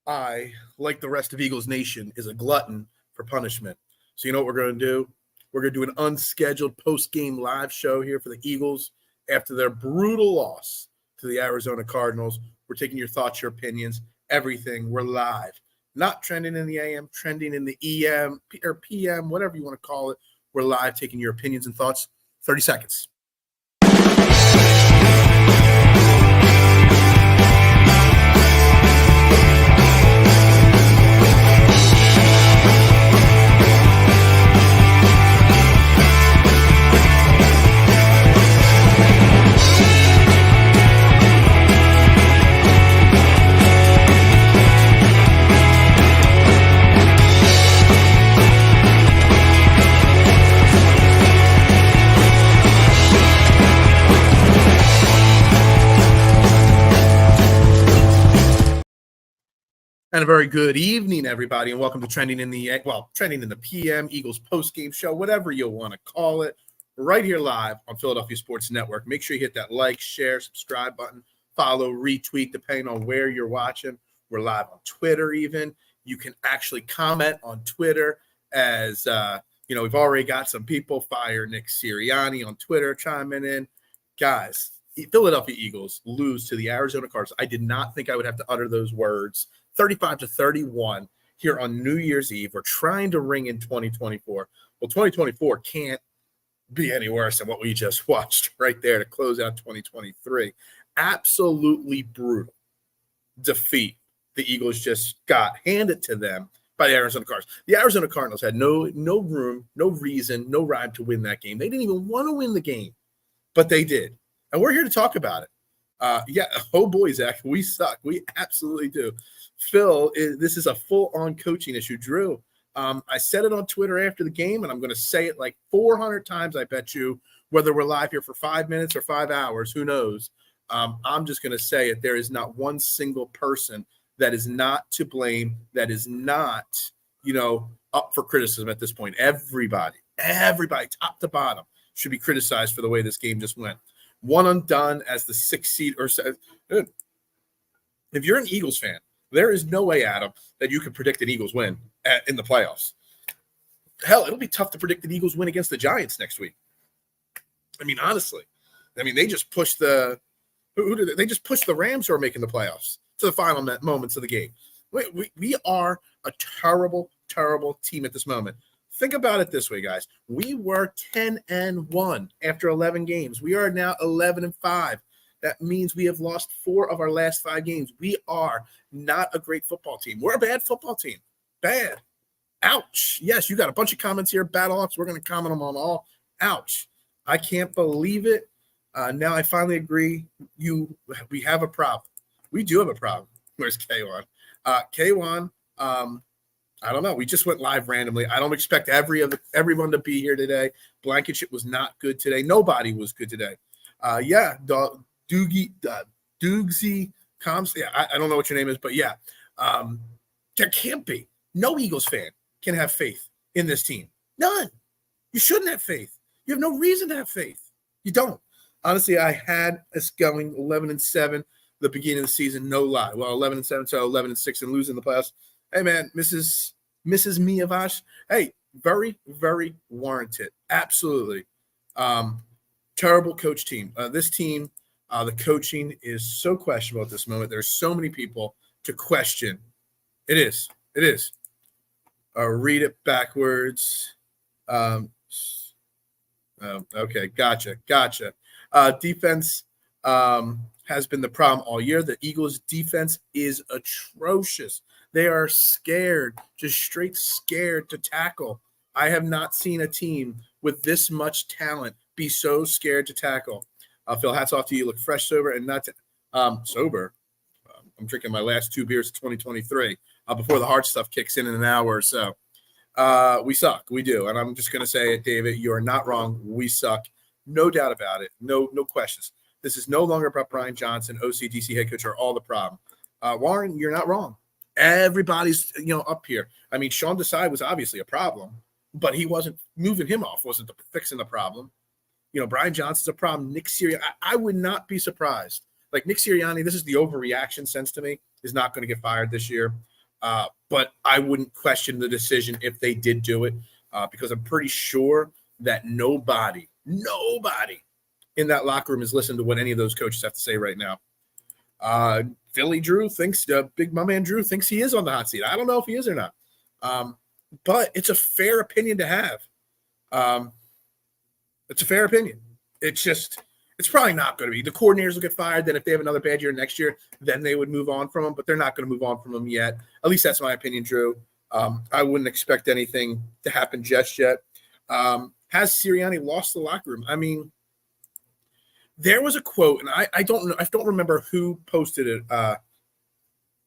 I, like the rest of Eagles Nation, is a glutton for punishment. So you know what we're going to do? We're going to do an unscheduled post-game live show here for the Eagles after their brutal loss to the Arizona Cardinals. We're taking your thoughts, your opinions, everything. We're live. Not trending in the AM, trending in the EM or PM, whatever you want to call it. We're live taking your opinions and thoughts. 30 seconds. And a very good evening, everybody, and welcome to Trending in the PM, Eagles post-game show, whatever you'll want to call it, right here live on Philadelphia Sports Network. Make sure you hit that like, share, subscribe button, follow, retweet, depending on where you're watching. We're live on Twitter even. You can actually comment on Twitter as, we've already got some people fire Nick Sirianni on Twitter chiming in. Guys, Philadelphia Eagles lose to the Arizona Cardinals. I did not think I would have to utter those words. 35-31 here on New Year's Eve. We're trying to ring in 2024. Well, 2024 can't be any worse than what we just watched right there to close out 2023. Absolutely brutal defeat the Eagles just got handed to them by the Arizona Cardinals. The Arizona Cardinals had no room, no reason, no rhyme to win that game. They didn't even want to win the game, but they did. And we're here to talk about it. Oh boy, Zach, we suck. We absolutely do. Phil, this is a full-on coaching issue. Drew, I said it on Twitter after the game, and I'm going to say it like 400 times, I bet you, whether we're live here for 5 minutes or 5 hours, who knows. I'm just going to say it. There is not one single person that is not to blame, that is not, up for criticism at this point. Everybody, top to bottom, should be criticized for the way this game just went. One undone as the 6th seed. If you're an Eagles fan, there is no way, Adam, that you can predict an Eagles win in the playoffs. Hell, it'll be tough to predict an Eagles win against the Giants next week. I mean, honestly. They just pushed the Rams who are making the playoffs to the final moments of the game. We are a terrible, terrible team at this moment. Think about it this way, guys. We were 10-1 after 11 games. We are now 11-5. That means we have lost 4 of our last 5 games. We are not a great football team. We're a bad football team. Bad. Ouch. Yes, you got a bunch of comments here. Battlehawks, we're going to comment them on all. Ouch. I can't believe it. Now I finally agree. We have a problem. We do have a problem. Where's K1? K1, I don't know. We just went live randomly. I don't expect everyone to be here today. Blankenship was not good today. Nobody was good today. Doogsy Coms. Yeah, I don't know what your name is, but yeah. There can't be. No Eagles fan can have faith in this team. None. You shouldn't have faith. You have no reason to have faith. You don't. Honestly, I had us going 11-7 the beginning of the season. No lie. Well, 11-7 to 11-6 and losing the playoffs. Hey, man, Mrs. Miavash. Hey, very, very warranted. Absolutely. Terrible coach team. This team, the coaching is so questionable at this moment. There's so many people to question. It is. Read it backwards. Okay, gotcha. Defense has been the problem all year. The Eagles' defense is atrocious. They are scared, just straight scared to tackle. I have not seen a team with this much talent be so scared to tackle. Phil, hats off to you. You look fresh, sober, and not sober. I'm drinking my last 2 beers of 2023 before the hard stuff kicks in an hour or so. We suck. We do. And I'm just going to say it, David, you are not wrong. We suck. No doubt about it. No questions. This is no longer about Brian Johnson, OCDC head coach, are all the problem. Warren, you're not wrong. Everybody's, up here. I mean, Sean Desai was obviously a problem, but he wasn't moving him off, wasn't fixing the problem. Brian Johnson's a problem. Nick Sirianni, I would not be surprised. Like Nick Sirianni, this is the overreaction sense to me, is not going to get fired this year. But I wouldn't question the decision if they did do it, because I'm pretty sure that nobody in that locker room is listening to what any of those coaches have to say right now. Philly Drew thinks, big my man Drew thinks he is on the hot seat. I don't know if he is or not. But it's a fair opinion to have. It's a fair opinion. It's probably not going to be. The coordinators will get fired. Then if they have another bad year next year, then they would move on from him. But they're not going to move on from him yet. At least that's my opinion, Drew. I wouldn't expect anything to happen just yet. Has Sirianni lost the locker room? I mean, there was a quote, and I don't remember who posted it.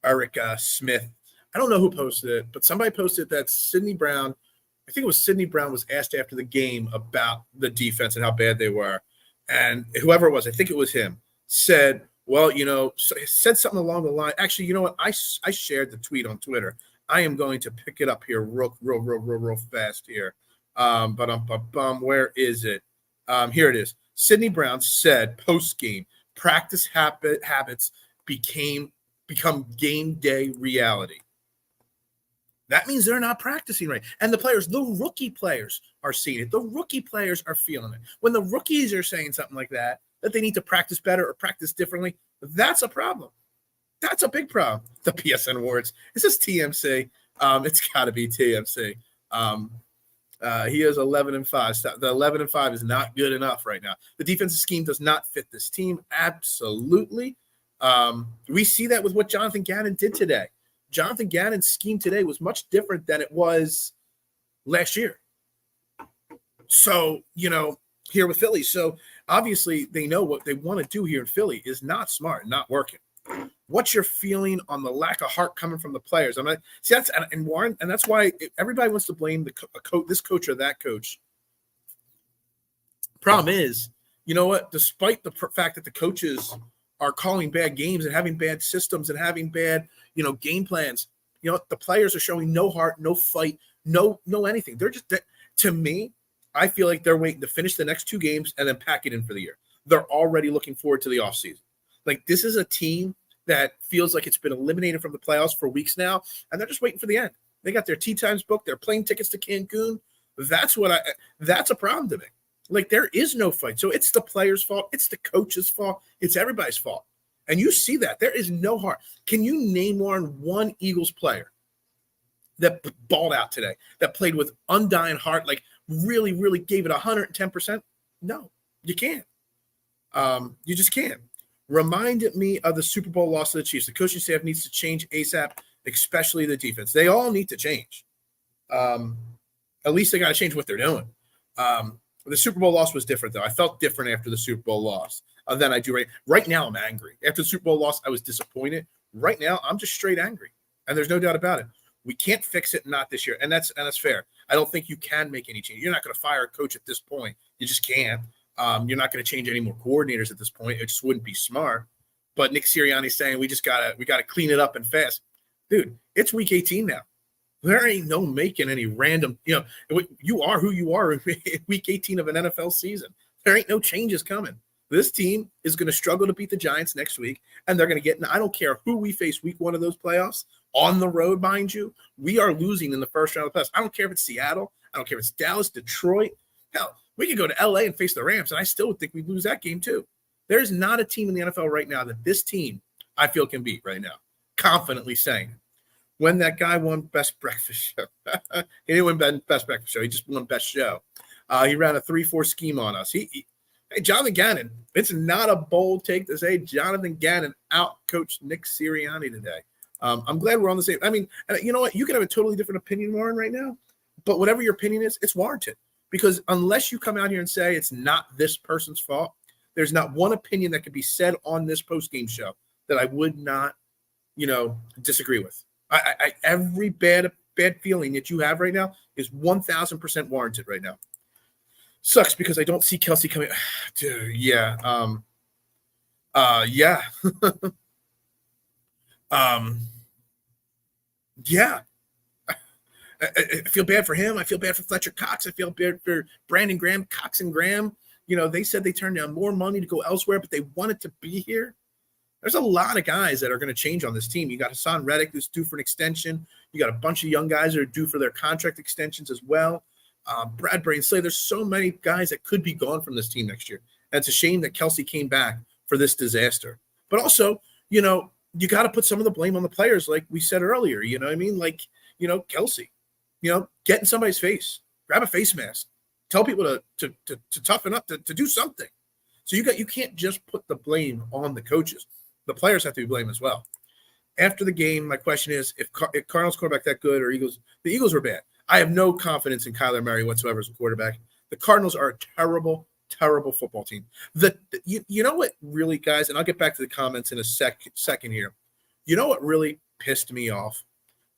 Eric Smith. I don't know who posted it, but somebody posted that Sidney Brown. I think it was Sidney Brown was asked after the game about the defense and how bad they were. And whoever it was, I think it was him, said, well, said something along the line. Actually, you know what? I shared the tweet on Twitter. I am going to pick it up here real fast here. Where is it? Here it is. Sidney Brown said post-game, practice habits become game day reality. That means they're not practicing right. And the rookie players are seeing it. The rookie players are feeling it. When the rookies are saying something like that they need to practice better or practice differently, that's a problem. That's a big problem. The PSN awards. Is this TMC? It's got to be TMC. He is 11-5. The 11-5 is not good enough right now. The defensive scheme does not fit this team. Absolutely. We see that with what Jonathan Gannon did today. Jonathan Gannon's scheme today was much different than it was last year. So, here with Philly. So, obviously, they know what they want to do here in Philly is not smart, not working. What's your feeling on the lack of heart coming from the players? Warren, and that's why everybody wants to blame this coach or that coach. Problem is, you know what? Despite the fact that the coaches are calling bad games and having bad systems and having bad, game plans, the players are showing no heart, no fight, no anything. They're just, to me, I feel like they're waiting to finish the next 2 games and then pack it in for the year. They're already looking forward to the offseason. Like, this is a team that feels like it's been eliminated from the playoffs for weeks now, and they're just waiting for the end. They got their tee times booked, their plane tickets to Cancun. That's a problem to me. Like, there is no fight. So it's the players' fault. It's the coach's fault. It's everybody's fault. And you see that. There is no heart. Can you name one Eagles player that balled out today, that played with undying heart, like really, really gave it 110%? No, you can't. You just can't. Reminded me of the Super Bowl loss to the Chiefs. The coaching staff needs to change ASAP, especially the defense. They all need to change. At least they got to change what they're doing. The Super Bowl loss was different, though. I felt different after the Super Bowl loss than I do right now. I'm angry. After the Super Bowl loss, I was disappointed. Right now, I'm just straight angry, and there's no doubt about it. We can't fix it, not this year, and that's fair. I don't think you can make any change. You're not going to fire a coach at this point. You just can't. You're not going to change any more coordinators at this point. It just wouldn't be smart. But Nick Sirianni's saying we gotta clean it up and fast, dude. It's week 18 now. There ain't no making any random, you are who you are in week 18 of an NFL season. There ain't no changes coming. This team is going to struggle to beat the Giants next week, and they're going to get, I don't care who we face week 1 of those playoffs, on the road, mind you, we are losing in the first round of the playoffs. I don't care if it's Seattle. I don't care if it's Dallas, Detroit. Hell, we could go to LA and face the Rams, and I still would think we'd lose that game too. There's not a team in the NFL right now that this team, I feel, can beat right now. Confidently saying it. When that guy won Best Breakfast Show. He didn't win Best Breakfast Show. He just won Best Show. He ran a 3-4 scheme on us. Hey, Jonathan Gannon, it's not a bold take to say Jonathan Gannon out-coached Nick Sirianni today. I'm glad we're on the same. I mean, you know what? You can have a totally different opinion, Warren, right now. But whatever your opinion is, it's warranted. Because unless you come out here and say it's not this person's fault, there's not one opinion that could be said on this post-game show that I would not, disagree with. Every bad feeling that you have right now is 1,000% warranted right now. Sucks because I don't see Kelsey coming. Dude, yeah. Yeah. Yeah. I feel bad for him. I feel bad for Fletcher Cox. I feel bad for Brandon Graham, Cox and Graham. They said they turned down more money to go elsewhere, but they wanted to be here. There's a lot of guys that are going to change on this team. You got Hassan Reddick, who's due for an extension. You got a bunch of young guys that are due for their contract extensions as well. Bradbury and Slay. There's so many guys that could be gone from this team next year. And it's a shame that Kelsey came back for this disaster. But also, you got to put some of the blame on the players, like we said earlier. You know what I mean? Like, Kelsey, get in somebody's face, grab a face mask, tell people to toughen up, to do something. So you can't just put the blame on the coaches. The players have to be blamed as well. After the game, my question is, if Cardinals quarterback that good or Eagles, the Eagles were bad. I have no confidence in Kyler Murray whatsoever as a quarterback. The Cardinals are a terrible, terrible football team. You know what really, guys, and I'll get back to the comments in a second here. You know what really pissed me off?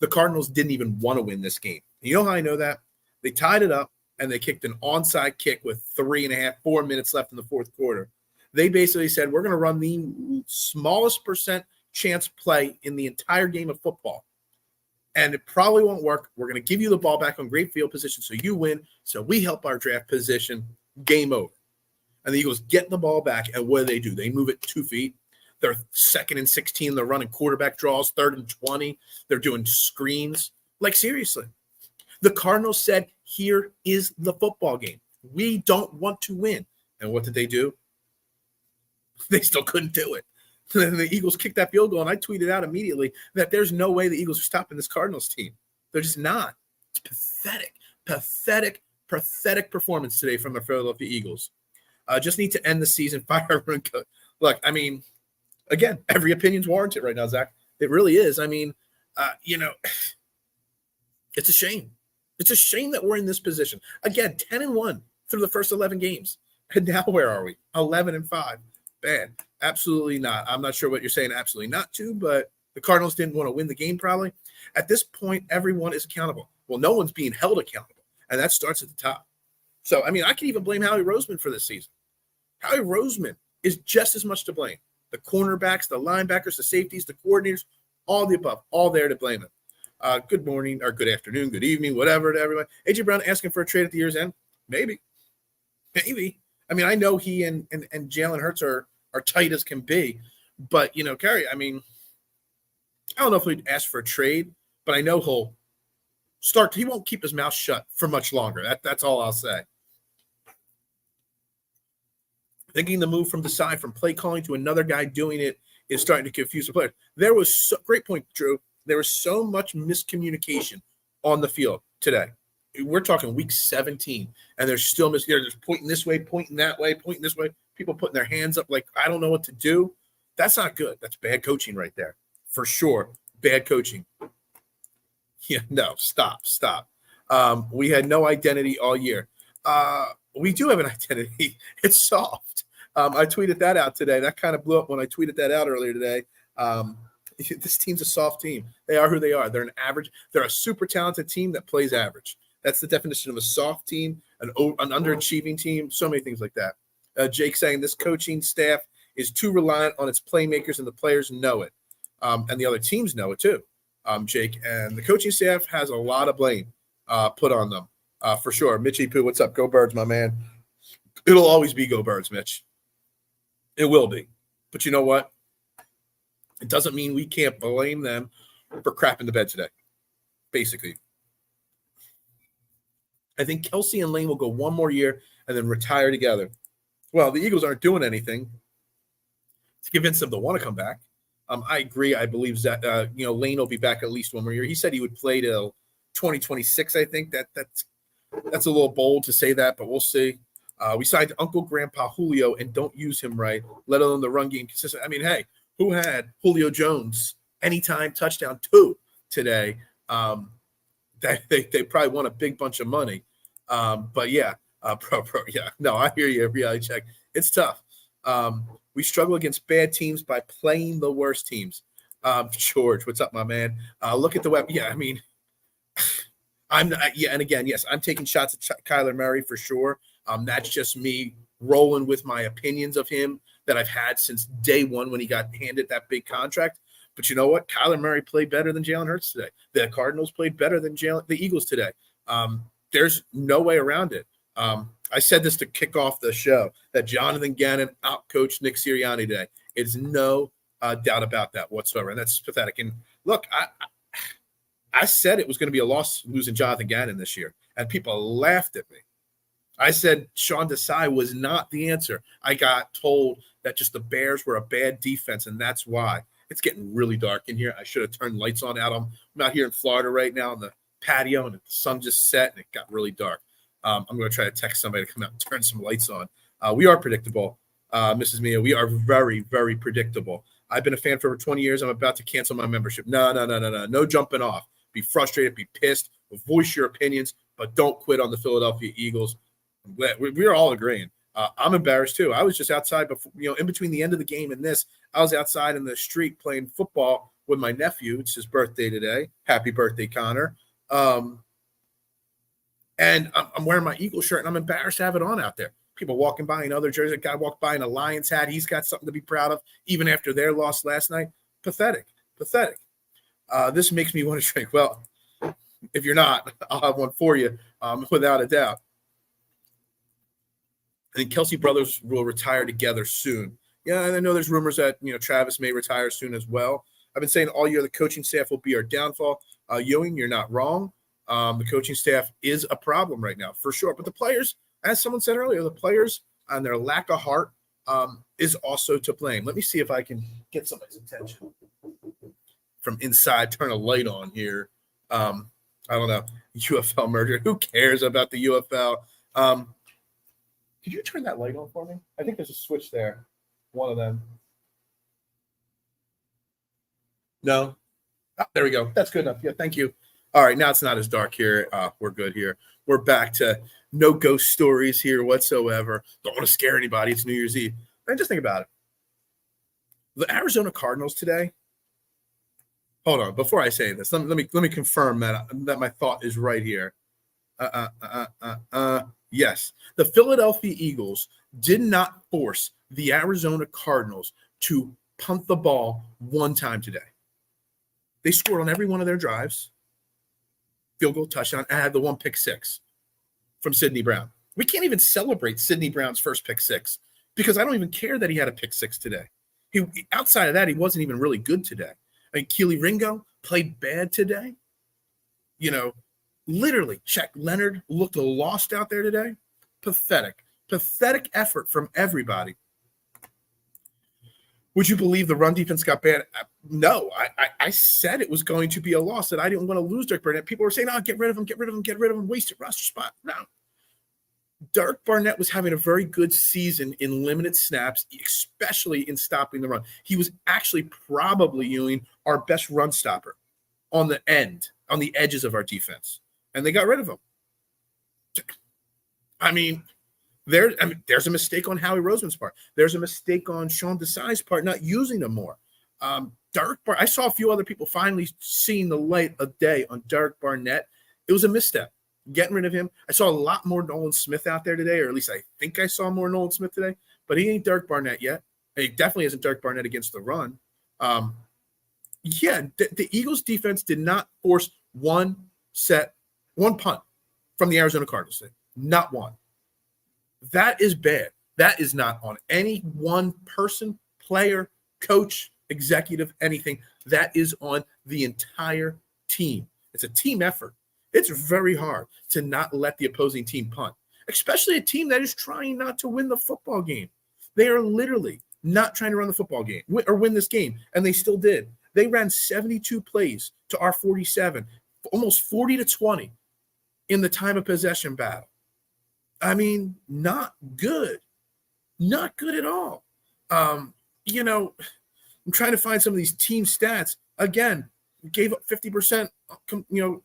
The Cardinals didn't even want to win this game. You know how I know that? They tied it up, and they kicked an onside kick with 4 minutes left in the fourth quarter. They basically said, we're going to run the smallest percent chance play in the entire game of football. And it probably won't work. We're going to give you the ball back on great field position so you win, so we help our draft position. Game over. And the Eagles get the ball back, and what do? They move it 2 feet. They're 2nd and 16. They're running quarterback draws, 3rd and 20. They're doing screens. Like, seriously. The Cardinals said, here is the football game. We don't want to win. And what did they do? They still couldn't do it. Then the Eagles kicked that field goal, and I tweeted out immediately that there's no way the Eagles are stopping this Cardinals team. They're just not. It's pathetic performance today from the Philadelphia Eagles. Just need to end the season. Fire everyone. Look, I mean, again, every opinion's warranted right now, Zach. It really is. I mean, it's a shame. It's a shame that we're in this position. Again, 10-1 through the first 11 games. And now where are we? 11-5. Bad. Absolutely not. I'm not sure what you're saying absolutely not to, but the Cardinals didn't want to win the game probably. At this point, everyone is accountable. Well, no one's being held accountable, and that starts at the top. So, I mean, I can even blame Howie Roseman for this season. Howie Roseman is just as much to blame. The cornerbacks, the linebackers, the safeties, the coordinators, all the above, all there to blame him. Good morning or good afternoon, good evening, whatever to everybody. A.J. Brown asking for a trade at the year's end? Maybe. I mean, I know he and Jalen Hurts are tight as can be, but, Kerry, I mean, I don't know if we'd ask for a trade, but I know he won't keep his mouth shut for much longer. That's all I'll say. Thinking the move from Desai from play calling to another guy doing it is starting to confuse the player. Great point, Drew. There was so much miscommunication on the field today. We're talking week 17, and there's still they're just pointing this way, pointing that way, pointing this way. People putting their hands up like, I don't know what to do. That's not good. That's bad coaching right there. For sure. Bad coaching. Yeah, no, stop. We had no identity all year. We do have an identity. It's soft. I tweeted that out today. That kind of blew up when I tweeted that out earlier today. This team's a soft team. They are who they are. They're they're a super talented team that plays average. That's the definition of a soft team, an underachieving team, so many things like that. Jake saying this coaching staff is too reliant on its playmakers, and the players know it. And the other teams know it too, Jake. And the coaching staff has a lot of blame put on them, for sure. Mitchie Poo, what's up? Go Birds, my man. It'll always be go Birds, Mitch. It will be. But you know what? It doesn't mean we can't blame them for crap in the bed today, basically. I think Kelsey and Lane will go one more year and then retire together. Well, the Eagles aren't doing anything to convince them to want to come back. I agree. I believe that Lane will be back at least one more year. He said he would play till 2026. I think that's a little bold to say that, but we'll see. We signed Uncle Grandpa Julio and don't use him right, let alone the run game consistent. I mean, hey, who had Julio Jones anytime touchdown 2 today? They probably won a big bunch of money. But yeah, yeah. No, I hear you. Reality check. It's tough. We struggle against bad teams by playing the worst teams. George, what's up, my man? Look at the web. Yeah, I mean, and again, yes, I'm taking shots at Kyler Murray for sure. That's just me rolling with my opinions of him that I've had since day one when he got handed that big contract. But you know what? Kyler Murray played better than Jalen Hurts today. The Cardinals played better than the Eagles today. There's no way around it. I said this to kick off the show, that Jonathan Gannon outcoached Nick Sirianni today. It's no doubt about that whatsoever. And that's pathetic. And look, I said it was going to be a loss losing Jonathan Gannon this year, and people laughed at me. I said Sean Desai was not the answer. I got told that just the Bears were a bad defense, and that's why. It's getting really dark in here. I should have turned lights on out. I'm out here in Florida right now on the patio, and the sun just set, and it got really dark. I'm going to try to text somebody to come out and turn some lights on. We are predictable, Mrs. Mia. We are very, very predictable. I've been a fan for over 20 years. I'm about to cancel my membership. No. No jumping off. Be frustrated, be pissed, voice your opinions, but don't quit on the Philadelphia Eagles. We're all agreeing. I'm embarrassed too. I was just outside before, in between the end of the game and this, I was outside in the street playing football with my nephew. It's his birthday today. Happy birthday, Connor. And I'm wearing my Eagle shirt, and I'm embarrassed to have it on out there. People walking by in other jerseys. A guy walked by in a Lions hat. He's got something to be proud of, even after their loss last night. Pathetic. This makes me want to drink. Well, if you're not, I'll have one for you, without a doubt. I think Kelsey brothers will retire together soon. Yeah, and I know there's rumors that Travis may retire soon as well. I've been saying all year the coaching staff will be our downfall. Ewing, you're not wrong. The coaching staff is a problem right now, for sure. But the players, as someone said earlier, the players and their lack of heart is also to blame. Let me see if I can get somebody's attention from inside. Turn a light on here. I don't know. UFL merger. Who cares about the UFL? Could you turn that light on for me? I think there's a switch there. One of them. No. Oh, there we go. That's good enough. Yeah, thank you. All right, now it's not as dark here. We're good here. We're back to no ghost stories here whatsoever. Don't want to scare anybody. It's New Year's Eve. And just think about it. The Arizona Cardinals today. Hold on. Before I say this, let me confirm that my thought is right here. Yes, the Philadelphia Eagles did not force the Arizona Cardinals to punt the ball one time today. They scored on every one of their drives. Field goal, touchdown, and had the one pick six from Sidney Brown. We can't even celebrate Sidney Brown's first pick six because I don't even care that he had a pick six today. Outside of that, he wasn't even really good today. I mean, Keely Ringo played bad today. Literally, Shaq Leonard looked lost out there today. Pathetic effort from everybody. Would you believe the run defense got bad? No, I said it was going to be a loss, that I didn't want to lose Dirk Barnett. People were saying, get rid of him, wasted roster spot. No. Dirk Barnett was having a very good season in limited snaps, especially in stopping the run. He was actually probably, Ewing, our best run stopper on the edges of our defense. And they got rid of him. There's a mistake on Howie Roseman's part. There's a mistake on Sean Desai's part, not using him more. I saw a few other people finally seeing the light of day on Dirk Barnett. It was a misstep, getting rid of him. I saw a lot more Nolan Smith out there today, or at least I think I saw more Nolan Smith today, but he ain't Dirk Barnett yet. He definitely isn't Dirk Barnett against the run. The Eagles defense did not force one punt from the Arizona Cardinals. Not one. That is bad. That is not on any one person, player, coach, executive, anything. That is on the entire team. It's a team effort. It's very hard to not let the opposing team punt, especially a team that is trying not to win the football game. They are literally not trying to run the football game or win this game, and they still did. They ran 72 plays to our 47, almost 40-20 in the time of possession battle. Not good. Not good at all. I'm trying to find some of these team stats. Again, we gave up 50%,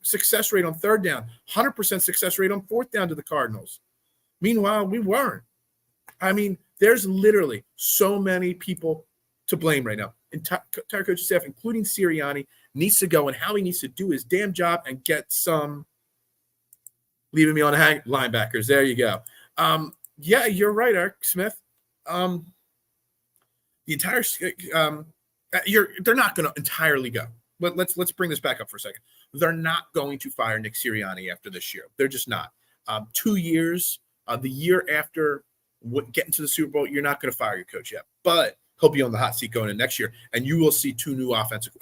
success rate on third down, 100% success rate on fourth down to the Cardinals. Meanwhile, we weren't. There's literally so many people to blame right now. Entire coaching staff, including Sirianni, needs to go, and Howie needs to do his damn job and get some leaving me on a hang linebackers. There you go. Yeah, you're right, Eric Smith. The entire they're not going to entirely go. Let's bring this back up for a second. They're not going to fire Nick Sirianni after this year. They're just not. 2 years, the year after getting to the Super Bowl, you're not going to fire your coach yet. But he'll be on the hot seat going in next year, and you will see a new offensive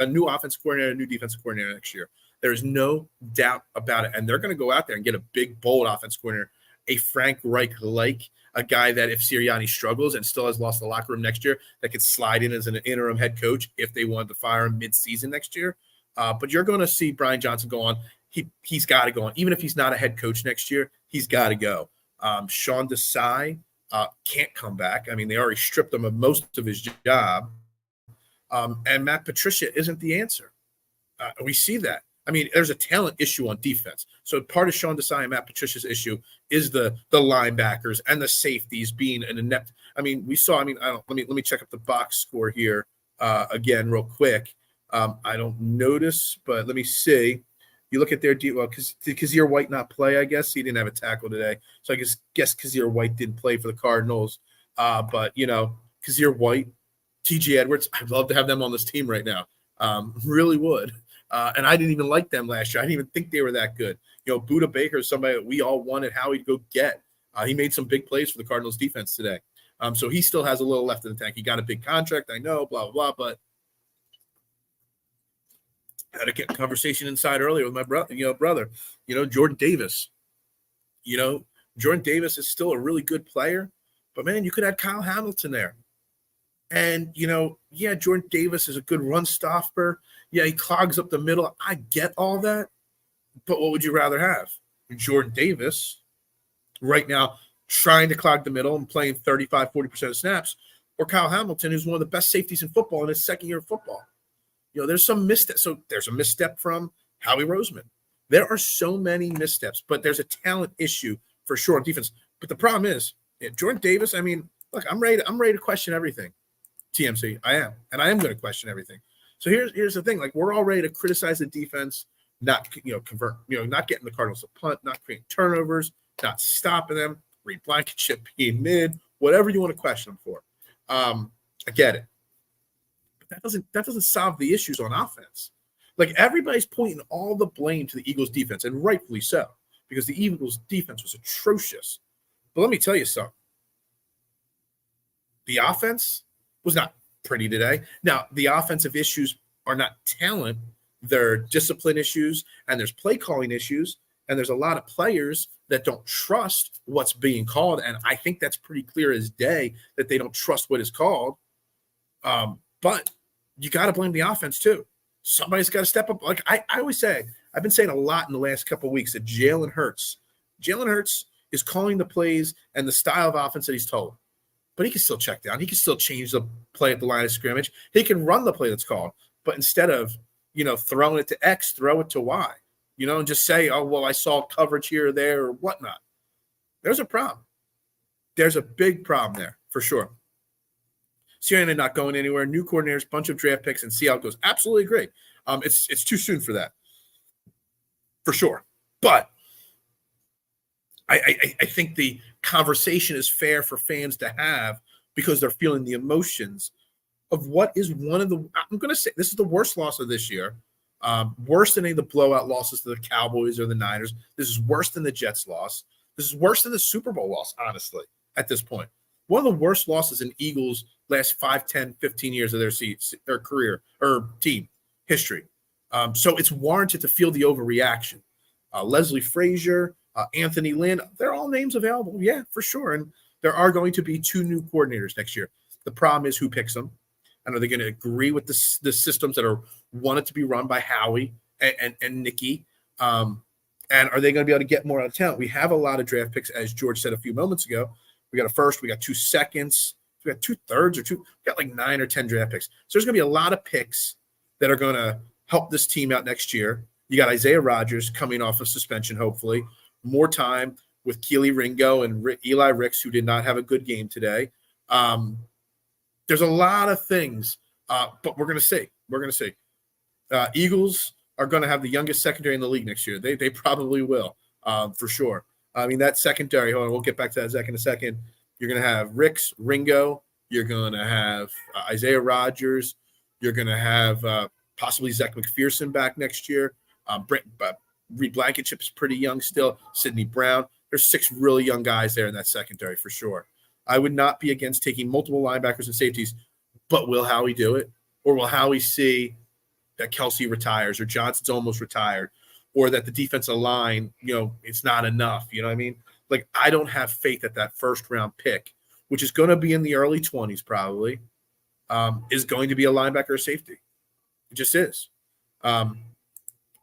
coordinator, a new defensive coordinator next year. There is no doubt about it, and they're going to go out there and get a big, bold offensive coordinator, a Frank Reich-like, a guy that if Sirianni struggles and still has lost the locker room next year, that could slide in as an interim head coach if they wanted to fire him mid-season next year. But you're going to see Brian Johnson go on. He's got to go on. Even if he's not a head coach next year, he's got to go. Sean Desai can't come back. I mean, they already stripped him of most of his job. And Matt Patricia isn't the answer. We see that. I mean, there's a talent issue on defense. So part of Sean Desai and Matt Patricia's issue is the linebackers and the safeties being an inept. I mean, we saw. I mean, let me check up the box score here again real quick. I don't notice, but let me see. You look at their did Kazir White not play? I guess he didn't have a tackle today, so I guess Kazir White didn't play for the Cardinals. But Kazir White, T.J. Edwards, I'd love to have them on this team right now. Really would. And I didn't even like them last year. I didn't even think they were that good. Budda Baker is somebody that we all wanted Howie to go get. He made some big plays for the Cardinals defense today. So he still has a little left in the tank. He got a big contract, I know, blah, blah, blah, but I had a conversation inside earlier with my brother, Jordan Davis. Jordan Davis is still a really good player, but man, you could have Kyle Hamilton there. And, Jordan Davis is a good run stopper. Yeah, he clogs up the middle. I get all that. But what would you rather have? Jordan Davis right now trying to clog the middle and playing 35, 40% of snaps, or Kyle Hamilton, who's one of the best safeties in football in his second year of football. There's some missteps. So there's a misstep from Howie Roseman. There are so many missteps, but there's a talent issue for sure on defense. But the problem is, Jordan Davis, I mean, look, I'm ready to question everything. TMC, I am. And I am going to question everything. So here's the thing. Like, we're all ready to criticize the defense, not not getting the Cardinals to punt, not creating turnovers, not stopping them, Reed Blankenship being mid, whatever you want to question them for. I get it. But that doesn't solve the issues on offense. Like, everybody's pointing all the blame to the Eagles defense, and rightfully so, because the Eagles defense was atrocious. But let me tell you something. The offense was not pretty today. Now, the offensive issues are not talent. They're discipline issues, and there's play calling issues, and there's a lot of players that don't trust what's being called, and I think that's pretty clear as day that they don't trust what is called. But you got to blame the offense too. Somebody's got to step up. Like I always say, I've been saying a lot in the last couple of weeks that Jalen Hurts is calling the plays and the style of offense that he's told. But he can still check down. He can still change the play at the line of scrimmage. He can run the play that's called. But instead of, throwing it to X, throw it to Y, and just say, oh, well, I saw coverage here or there or whatnot. There's a problem. There's a big problem there for sure. Sirianni not going anywhere. New coordinators, bunch of draft picks, and see how it goes. Absolutely agree. It's too soon for that, for sure. But I think the conversation is fair for fans to have because they're feeling the emotions of what is one of the – I'm going to say this is the worst loss of this year, worse than any of the blowout losses to the Cowboys or the Niners. This is worse than the Jets loss. This is worse than the Super Bowl loss, honestly, at this point. One of the worst losses in Eagles' last 5, 10, 15 years of their career or team history. So it's warranted to feel the overreaction. Leslie Frazier, Anthony Lynn, they're all names available. Yeah, for sure. And there are going to be 2 new coordinators next year. The problem is who picks them. And are they going to agree with the systems that are wanted to be run by Howie and Nicky? And are they going to be able to get more out of talent? We have a lot of draft picks, as George said a few moments ago. We got a first, we got 2 seconds, we got 2 thirds we got like 9 or 10 draft picks. So there's going to be a lot of picks that are going to help this team out next year. You got Isaiah Rodgers coming off of suspension, hopefully. More time with Keely Ringo and Eli Ricks, who did not have a good game today. There's a lot of things, but we're going to see. We're going to see. Eagles are going to have the youngest secondary in the league next year. They probably will, for sure. I mean, that secondary, hold on, we'll get back to that in a second. You're going to have Ricks, Ringo. You're going to have Isaiah Rodgers. You're going to have possibly Zach McPherson back next year. Reed Blankenship is pretty young still. Sidney Brown. There's 6 really young guys there in that secondary for sure. I would not be against taking multiple linebackers and safeties, But will Howie do it? Or will Howie see that Kelsey retires or Johnson's almost retired or that the defensive line, it's not enough? You know what I mean? Like, I don't have faith that first round pick, which is going to be in the early 20s probably, is going to be a linebacker or safety. It just is. I'm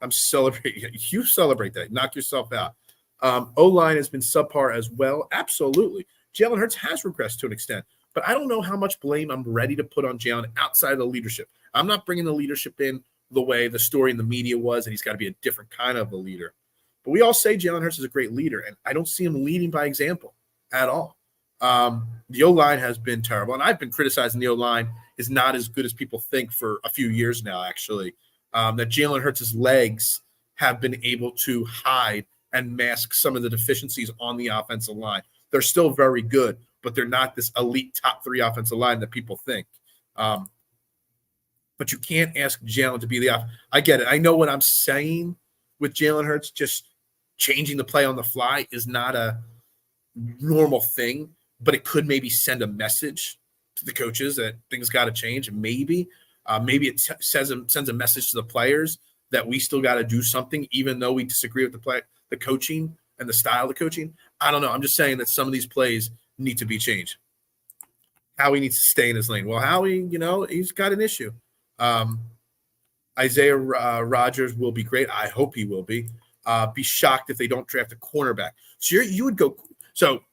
celebrating. You celebrate that. Knock yourself out. O-line has been subpar as well. Absolutely. Jalen Hurts has regressed to an extent, but I don't know how much blame I'm ready to put on Jalen outside of the leadership. I'm not bringing the leadership in the way the story in the media was, and he's got to be a different kind of a leader. But we all say Jalen Hurts is a great leader, and I don't see him leading by example at all. The O-line has been terrible, and I've been criticizing the O-line is not as good as people think for a few years now, actually. That Jalen Hurts' legs have been able to hide and mask some of the deficiencies on the offensive line. They're still very good, but they're not this elite top 3 offensive line that people think. But you can't ask Jalen to be the I get it. I know what I'm saying with Jalen Hurts. Just changing the play on the fly is not a normal thing, but it could maybe send a message to the coaches that things got to change. And maybe it sends a message to the players that we still got to do something, even though we disagree with the coaching and the style of the coaching. I don't know. I'm just saying that some of these plays need to be changed. Howie needs to stay in his lane. Well, Howie, he's got an issue. Isaiah Rodgers will be great. I hope he will be. Be shocked if they don't draft a cornerback. So you would go. So,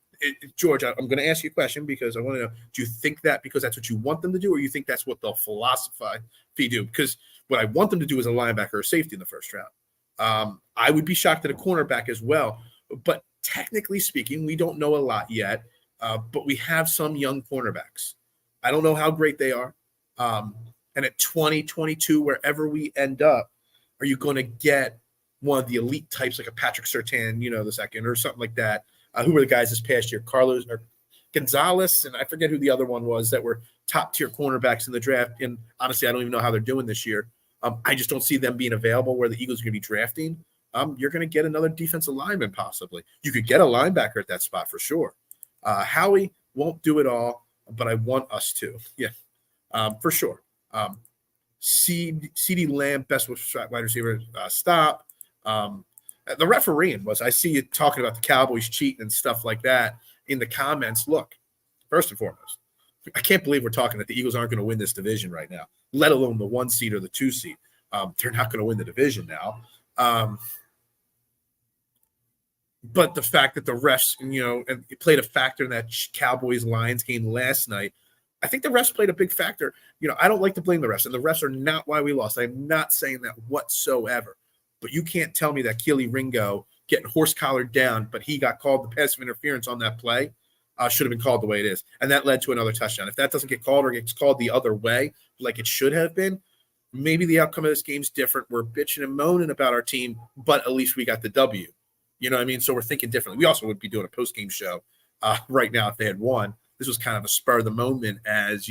George, I'm going to ask you a question because I want to know, do you think that because that's what you want them to do, or you think that's what they'll philosophy do? Because what I want them to do is a linebacker or safety in the first round. I would be shocked at a cornerback as well. But technically speaking, we don't know a lot yet, but we have some young cornerbacks. I don't know how great they are. And at 20, 22, wherever we end up, are you going to get one of the elite types like a Patrick Surtain, the second, or something like that? Who were the guys this past year? Carlos or Gonzalez, and I forget who the other one was that were top-tier cornerbacks in the draft. And honestly, I don't even know how they're doing this year. I just don't see them being available where the Eagles are going to be drafting. You're going to get another defensive lineman possibly. You could get a linebacker at that spot for sure. Howie won't do it all, but I want us to. Yeah, for sure. CeeDee Lamb, best wide receiver, stop. The refereeing was, I see you talking about the Cowboys cheating and stuff like that in the comments. Look, first and foremost, I can't believe we're talking that the Eagles aren't going to win this division right now, let alone the 1 seed or the 2 seed. They're not going to win the division now. But the fact that the refs, and it played a factor in that Cowboys-Lions game last night, I think the refs played a big factor. I don't like to blame the refs, and the refs are not why we lost. I'm not saying that whatsoever. But you can't tell me that Keely Ringo getting horse-collared down, but he got called the passive interference on that play, should have been called the way it is. And that led to another touchdown. If that doesn't get called or gets called the other way, like it should have been, maybe the outcome of this game's different. We're bitching and moaning about our team, but at least we got the W. You know what I mean? So we're thinking differently. We also would be doing a post-game show right now if they had won. This was kind of a spur of the moment as,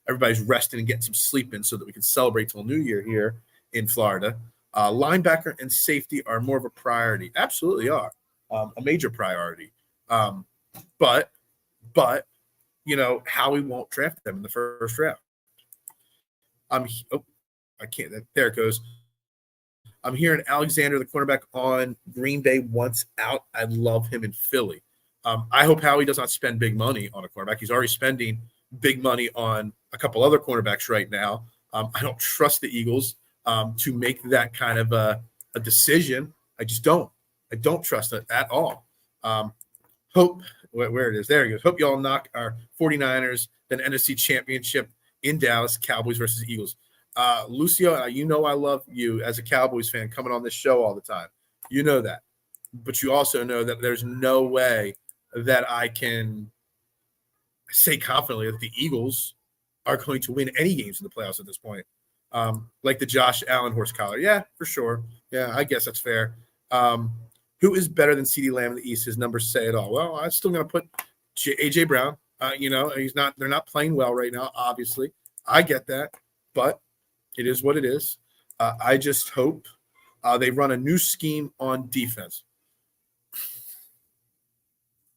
everybody's resting and getting some sleep in so that we can celebrate till New Year here in Florida. Linebacker and safety are more of a priority. Absolutely are. A major priority. But Howie won't draft them in the first round. I can't. There it goes. I'm hearing Alexander, the cornerback on Green Bay, wants out. I love him in Philly. I hope Howie does not spend big money on a cornerback. He's already spending big money on a couple other cornerbacks right now. I don't trust the Eagles to make that kind of a decision. I just don't. I don't trust it at all. Hope where it is. There he goes. Hope y'all knock our 49ers, then NFC Championship in Dallas, Cowboys versus Eagles. Lucio, I love you as a Cowboys fan coming on this show all the time. You know that. But you also know that there's no way that I can say confidently that the Eagles are going to win any games in the playoffs at this point. Like the Josh Allen horse collar. Yeah, for sure. Yeah, I guess that's fair. Who is better than CeeDee Lamb in the East? His numbers say it all. Well, I'm still going to put A.J. Brown. They're not playing well right now, obviously. I get that, but it is what it is. I just hope they run a new scheme on defense.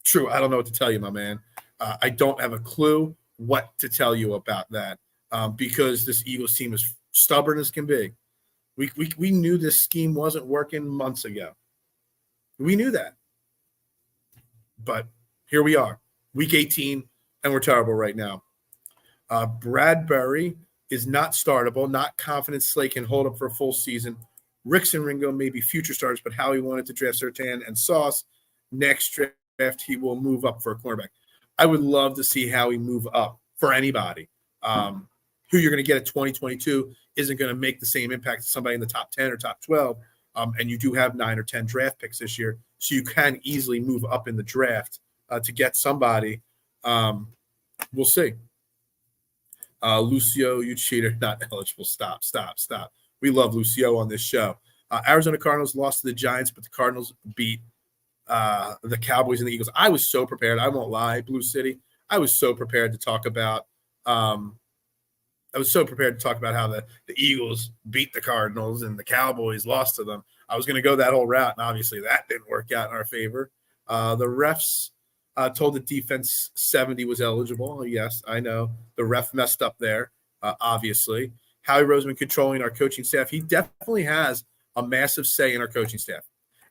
True. I don't know what to tell you, my man. I don't have a clue what to tell you about that. because this Eagles team is stubborn as can be. We knew this scheme wasn't working months ago. We knew that. But here we are, week 18, and we're terrible right now. Bradbury is not startable, not confident Slay can hold up for a full season. Ricks and Ringo may be future starters, but Howie wanted to draft Surtain and Sauce. Next draft, he will move up for a cornerback. I would love to see Howie move up for anybody. Who you're going to get at 2022 isn't going to make the same impact as somebody in the top 10 or top 12. And you do have 9 or 10 draft picks this year, so you can easily move up in the draft to get somebody. We'll see. Lucio, you cheater, not eligible. Stop. We love Lucio on this show. Arizona Cardinals lost to the Giants, but the Cardinals beat the Cowboys and the Eagles. I was so prepared. I won't lie, Blue City. I was so prepared to talk about how the Eagles beat the Cardinals and the Cowboys lost to them. I was going to go that whole route, and obviously that didn't work out in our favor. The refs told the defense 70 was eligible. Yes, I know. The ref messed up there, obviously. Howie Roseman controlling our coaching staff. He definitely has a massive say in our coaching staff.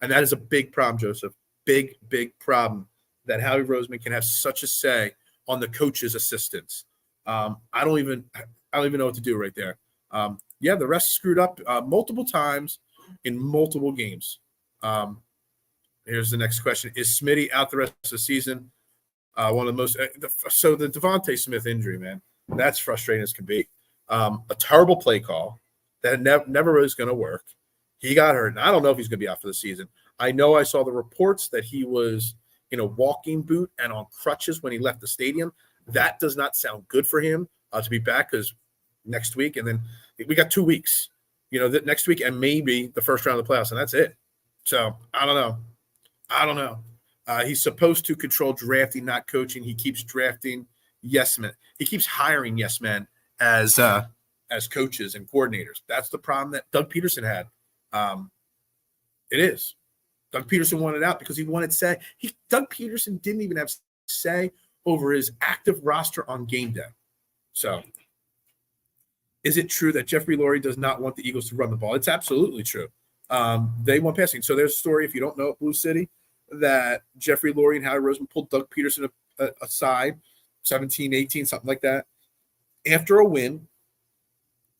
And that is a big problem, Joseph. Big problem that Howie Roseman can have such a say on the coach's assistants. I don't even know what to do right there. The refs screwed up multiple times in multiple games. Here's the next question. Is Smitty out the rest of the season? One of the most so the Devontae Smith injury, man, that's frustrating as can be. A terrible play call that never was going to work. He got hurt, and I don't know if he's going to be out for the season. I know I saw the reports that he was in a walking boot and on crutches when he left the stadium. That does not sound good for him to be back, because next week, and then we got 2 weeks, next week and maybe the first round of the playoffs, and that's it. So I don't know. He's supposed to control drafting, not coaching. He keeps drafting yes men. He keeps hiring yes men as coaches and coordinators. That's the problem that Doug Peterson had. It is. Doug Peterson wanted out because he wanted say. Doug Peterson didn't even have say over his active roster on game day. So, is it true that Jeffrey Lurie does not want the Eagles to run the ball? It's absolutely true. They want passing. So there's a story, if you don't know it, Blue City, that Jeffrey Lurie and Howie Roseman pulled Doug Peterson aside, 17, 18, something like that, after a win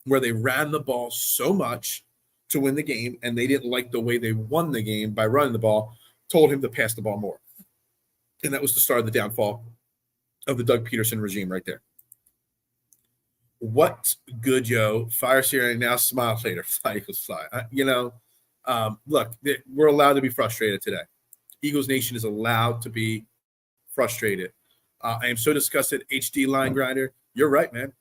where they ran the ball so much to win the game, and they didn't like the way they won the game by running the ball, told him to pass the ball more. And that was the start of the downfall of the Doug Peterson regime right there. What good, yo? Fire Sirianni now, smile later. Fly Eagles fly. Look, we're allowed to be frustrated today. Eagles Nation is allowed to be frustrated. I am so disgusted. HD line grinder. You're right, man.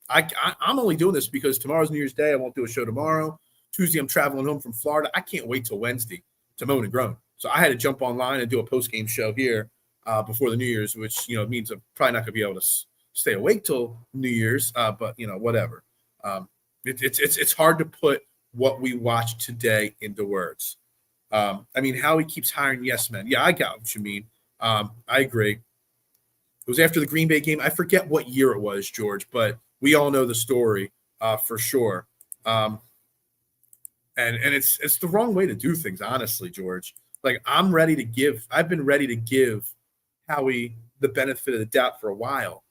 I'm only doing this because tomorrow's New Year's Day. I won't do a show tomorrow. Tuesday, I'm traveling home from Florida. I can't wait till Wednesday to moan and groan. So I had to jump online and do a post-game show here before the New Year's, which means I'm probably not going to be able to stay awake till New Year's. But whatever. It's hard to put what we watched today into words. How he keeps hiring yes men. Yeah, I got what you mean. I agree. It was after the Green Bay game. I forget what year it was, George, but we all know the story for sure. And it's the wrong way to do things, honestly, George. Like, I've been ready to give Howie the benefit of the doubt for a while.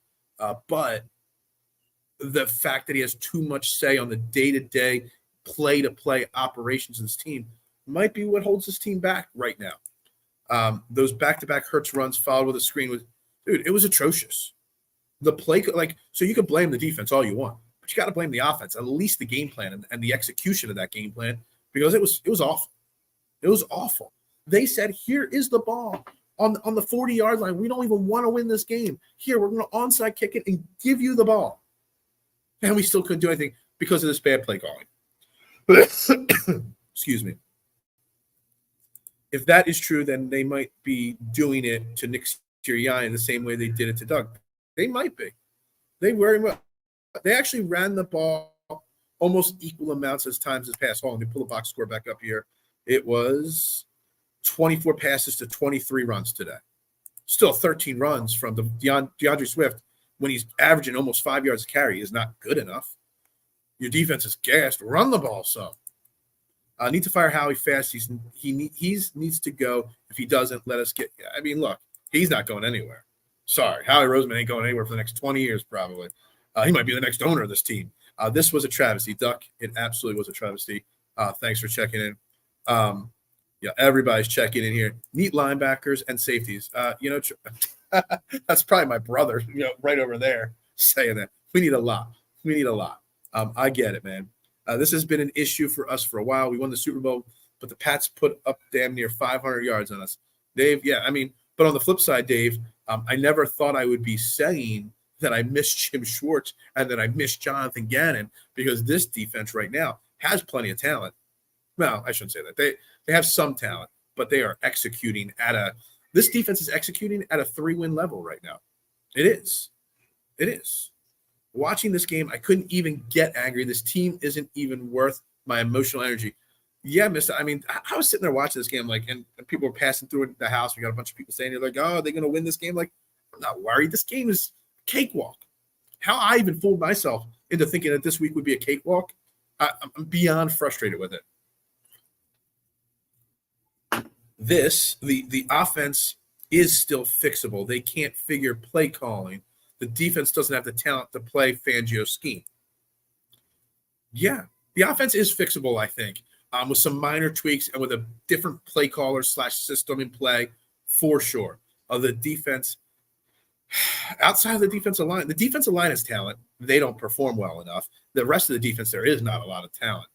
But the fact that he has too much say on the day-to-day, play-to-play operations of his team might be what holds his team back right now. Those back-to-back Hurts runs followed with a screen it was atrocious. The play, so you can blame the defense all you want, but you got to blame the offense, at least the game plan and the execution of that game plan, because it was awful. It was awful. They said, here is the ball on the 40-yard line. We don't even want to win this game. Here, we're going to onside kick it and give you the ball. And we still couldn't do anything because of this bad play calling. Excuse me. If that is true, then they might be doing it to Nick Sirianni the same way they did it to Doug. They might be. They very much. They actually ran the ball almost equal amounts as times as pass. Hold on, let me pull the box score back up here. It was 24 passes to 23 runs today. Still 13 runs from the DeAndre Swift when he's averaging almost 5 yards a carry is not good enough. Your defense is gassed. Run the ball some. Need to fire Howie fast. He needs to go. If he doesn't, let us get. I mean, look, he's not going anywhere. Sorry, Howie Roseman ain't going anywhere for the next 20 years probably. He might be the next owner of this team. This was a travesty, Duck. It absolutely was a travesty. Thanks for checking in. Yeah, everybody's checking in here. Neat linebackers and safeties. That's probably my brother, right over there saying that. We need a lot. I get it, man. This has been an issue for us for a while. We won the Super Bowl, but the Pats put up damn near 500 yards on us. Dave, yeah, I mean, but on the flip side, Dave, I never thought I would be saying that I miss Jim Schwartz and that I miss Jonathan Gannon, because this defense right now has plenty of talent. Well, I shouldn't say that. They have some talent, but they are executing this defense is executing at a 3-win level right now. It is. Watching this game, I couldn't even get angry. This team isn't even worth my emotional energy. Yeah, mister. I mean, I was sitting there watching this game, and people were passing through the house. We got a bunch of people saying, they're like, oh, are they going to win this game? Like, I'm not worried. This game is cakewalk. How I even fooled myself into thinking that this week would be a cakewalk, I'm beyond frustrated with it. The offense is still fixable. They can't figure play calling. The defense doesn't have the talent to play Fangio's scheme. Yeah, the offense is fixable, I think, with some minor tweaks and with a different play caller / system in play, for sure. The defense, outside of the defensive line has talent. They don't perform well enough. The rest of the defense, there is not a lot of talent.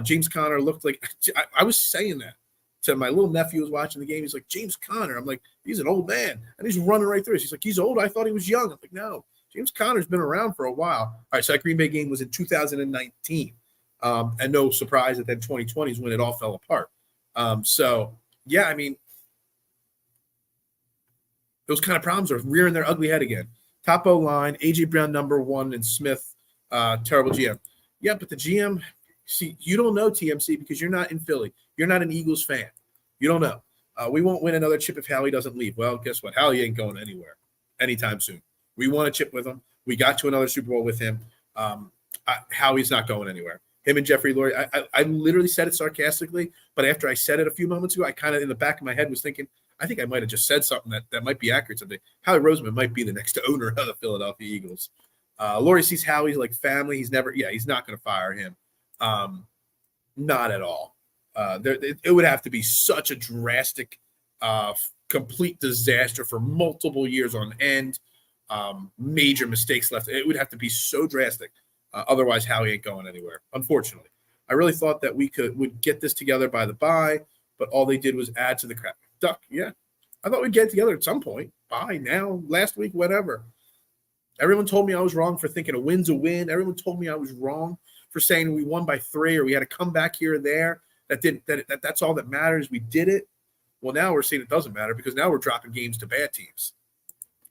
James Conner looked like – I was saying that to my little nephew who was watching the game. He's like, James Conner. I'm like, he's an old man. And he's running right through us. He's like, he's old. I thought he was young. I'm like, no, James Conner's been around for a while. All right, so that Green Bay game was in 2019. And no surprise that then 2020 is when it all fell apart. So, yeah, I mean, those kind of problems are rearing their ugly head again. Top O-line, A.J. Brown, number 1, and Smith, terrible GM. Yeah, but the GM, see, you don't know, TMC, because you're not in Philly. You're not an Eagles fan. You don't know. We won't win another chip if Howie doesn't leave. Well, guess what? Howie ain't going anywhere anytime soon. We won a chip with him. We got to another Super Bowl with him. Howie's not going anywhere. Him and Jeffrey Lurie, I literally said it sarcastically, but after I said it a few moments ago, I kind of in the back of my head was thinking, I think I might have just said something that might be accurate someday. Howie Roseman might be the next owner of the Philadelphia Eagles. Lurie sees Howie's like family. He's not going to fire him. Not at all. It would have to be such a drastic, complete disaster for multiple years on end. Major mistakes left. It would have to be so drastic. Otherwise, Howie ain't going anywhere, unfortunately. I really thought that we would get this together by the bye, but all they did was add to the crap. Duck, yeah. I thought we'd get it together at some point. Bye, now, last week, whatever. Everyone told me I was wrong for thinking a win's a win. Everyone told me I was wrong for saying we won by 3 or we had to come back here or there. That's all that matters. We did it. Well, now we're saying it doesn't matter because now we're dropping games to bad teams.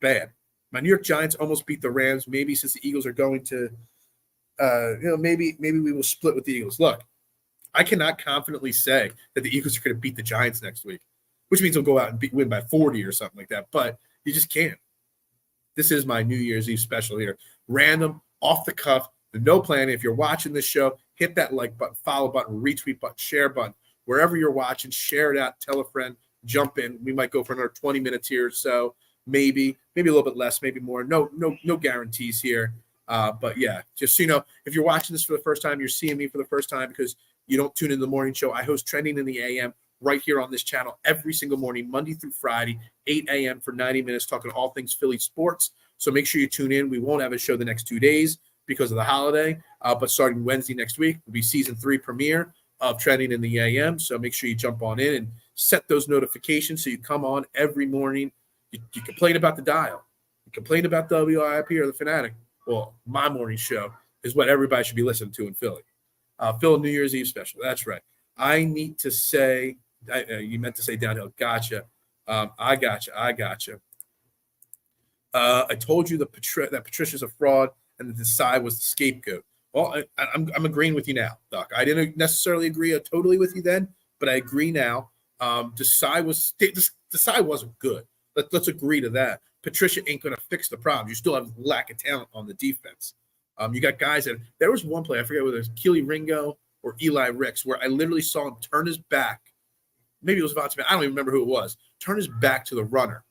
Bad. My New York Giants almost beat the Rams. Maybe since the Eagles are going to, maybe we will split with the Eagles. Look, I cannot confidently say that the Eagles are going to beat the Giants next week, which means they'll go out and win by 40 or something like that. But you just can't. This is my New Year's Eve special here. Random, off the cuff, no planning. If you're watching this show, hit that like button, follow button, retweet button, share button. Wherever you're watching, share it out, tell a friend, jump in. We might go for another 20 minutes here or so. Maybe a little bit less, maybe more. No guarantees here. But yeah, just so you know, if you're watching this for the first time, you're seeing me for the first time because you don't tune in the morning show. I host Trending in the AM right here on this channel every single morning, Monday through Friday, 8 a.m. for 90 minutes, talking all things Philly sports. So make sure you tune in. We won't have a show the next 2 days because of the holiday, but starting Wednesday next week will be season 3 premiere of Trending in the AM. So make sure you jump on in and set those notifications so you come on every morning. You complain about the dial. You complain about WIP or the Fanatic. Well, my morning show is what everybody should be listening to in Philly. Phil New Year's Eve special. That's right. I need to say, you meant to say downhill. Gotcha. I gotcha. I told you that Patricia's a fraud and that Desai was the scapegoat. Well, I'm agreeing with you now, Doc. I didn't necessarily agree totally with you then, but I agree now. Desai wasn't good. Let's agree to that. Patricia ain't going to fix the problem. You still have lack of talent on the defense. You got guys that – there was one play, I forget whether it was Keely Ringo or Eli Ricks, where I literally saw him turn his back. Maybe it was Vontae. I don't even remember who it was. Turn his back to the runner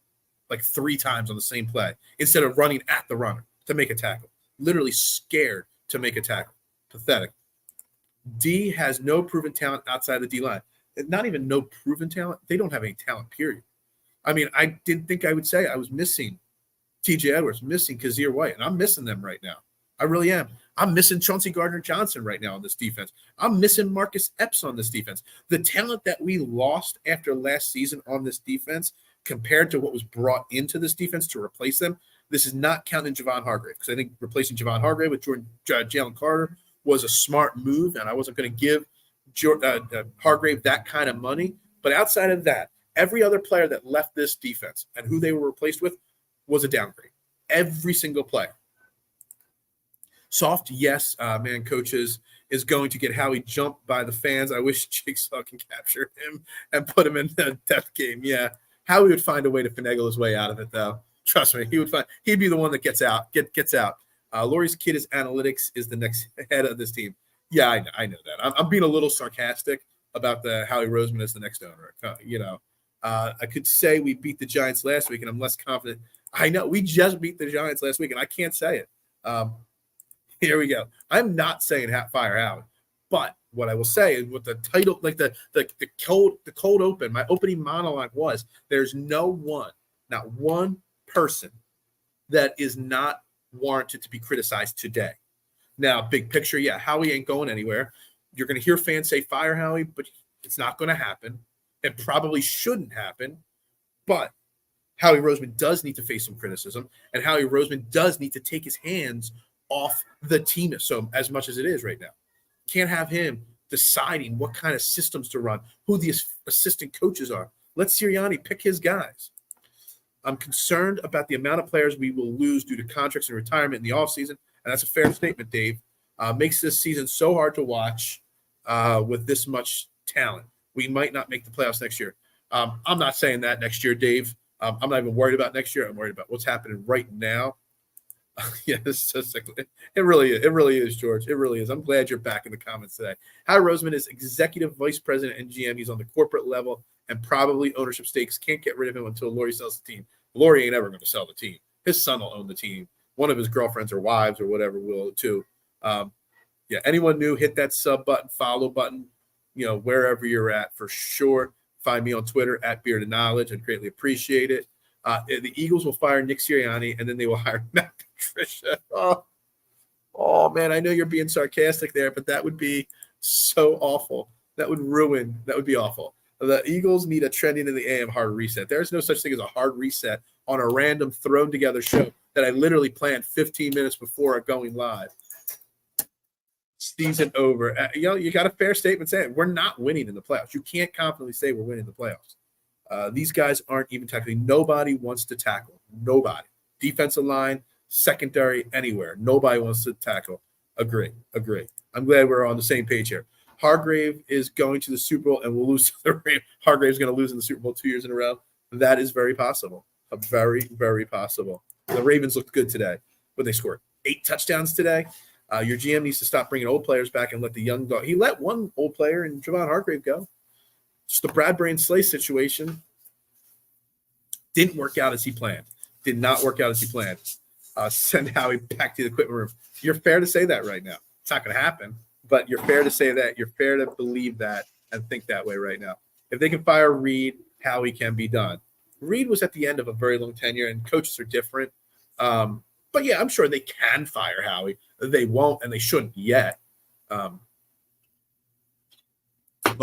like 3 times on the same play instead of running at the runner to make a tackle. Literally scared to make a tackle. Pathetic. D has no proven talent outside the D-line. Not even no proven talent. They don't have any talent, period. I mean, I didn't think I would say I was missing TJ Edwards, missing Kazir White, and I'm missing them right now. I really am. I'm missing Chauncey Gardner-Johnson right now on this defense. I'm missing Marcus Epps on this defense. The talent that we lost after last season on this defense compared to what was brought into this defense to replace them, this is not counting Javon Hargrave, because I think replacing Javon Hargrave with Jalen Carter was a smart move, and I wasn't going to give Hargrave that kind of money. But outside of that, every other player that left this defense and who they were replaced with was a downgrade. Every single player. Soft, yes, man, coaches is going to get Howie jumped by the fans. I wish Jigsaw can capture him and put him in the death game. Yeah, Howie would find a way to finagle his way out of it, though. Trust me, he'd be the one that gets out. Gets out. Lori's kid is analytics is the next head of this team. Yeah, I know that. I'm being a little sarcastic about the Howie Roseman as the next owner. I could say we beat the Giants last week, and I'm less confident. I know we just beat the Giants last week, and I can't say it. Here we go. I'm not saying fire Howie, but what I will say is with the title, like the cold open, my opening monologue was, there's not one person that is not warranted to be criticized today. Now, big picture, yeah, Howie ain't going anywhere. You're going to hear fans say fire Howie, but it's not going to happen. It probably shouldn't happen, but Howie Roseman does need to face some criticism, and Howie Roseman does need to take his hands off the team so as much as it is right now. Can't have him deciding what kind of systems to run, who the assistant coaches are. Let Sirianni pick his guys. I'm concerned about the amount of players we will lose due to contracts and retirement in the offseason, and that's a fair statement, Dave. Makes this season so hard to watch with this much talent. We might not make the playoffs next year. I'm not saying that next year, Dave. I'm not even worried about next year. I'm worried about what's happening right now. Yeah, this is so sick. It really is, George. It really is. I'm glad you're back in the comments today. Howie Roseman is executive vice president and GM. He's on the corporate level and probably ownership stakes. Can't get rid of him until Lori sells the team. Lori ain't ever going to sell the team. His son will own the team. One of his girlfriends or wives or whatever will too. Yeah, anyone new, hit that sub button, follow button, wherever you're at for sure. Find me on Twitter at Beard of Knowledge. I'd greatly appreciate it. The Eagles will fire Nick Sirianni, and then they will hire Matt Patricia. Oh, man, I know you're being sarcastic there, but that would be so awful. That would be awful. The Eagles need a trending in the AM hard reset. There's no such thing as a hard reset on a random thrown together show that I literally planned 15 minutes before going live. Season over. You got a fair statement saying we're not winning in the playoffs. You can't confidently say we're winning the playoffs. These guys aren't even tackling. Nobody wants to tackle. Nobody. Defensive line, secondary, anywhere. Nobody wants to tackle. Agree. I'm glad we're on the same page here. Hargrave is going to the Super Bowl and we'll lose to the Ravens. Hargrave's going to lose in the Super Bowl 2 years in a row. That is very possible. Very, very possible. The Ravens looked good today when they scored 8 touchdowns today. Your GM needs to stop bringing old players back and let the young go. He let one old player in Javon Hargrave go. Just the Bradbury and Slay situation didn't work out as he planned. Did not work out as he planned. Send Howie back to the equipment room. You're fair to say that right now. It's not going to happen, but you're fair to say that. You're fair to believe that and think that way right now. If they can fire Reed, Howie can be done. Reed was at the end of a very long tenure, and coaches are different. But, yeah, I'm sure they can fire Howie. They won't, and they shouldn't yet. My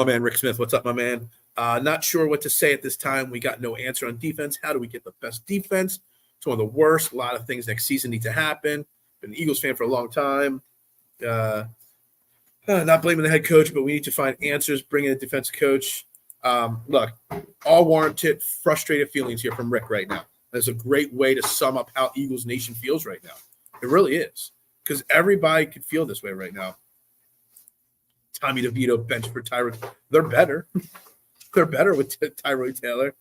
man Rick Smith, what's up, my man? Not sure what to say at this time. We got no answer on defense. How do we get the best defense? It's one of the worst. A lot of things next season need to happen. Been an Eagles fan for a long time. Not blaming the head coach, but we need to find answers. Bring in a defense coach. Look, all warranted, frustrated feelings here from Rick right now. That's a great way to sum up how Eagles Nation feels right now. It really is, because everybody could feel this way right now. Tommy DeVito bench for Tyrod. They're better. They're better with Tyrod Taylor,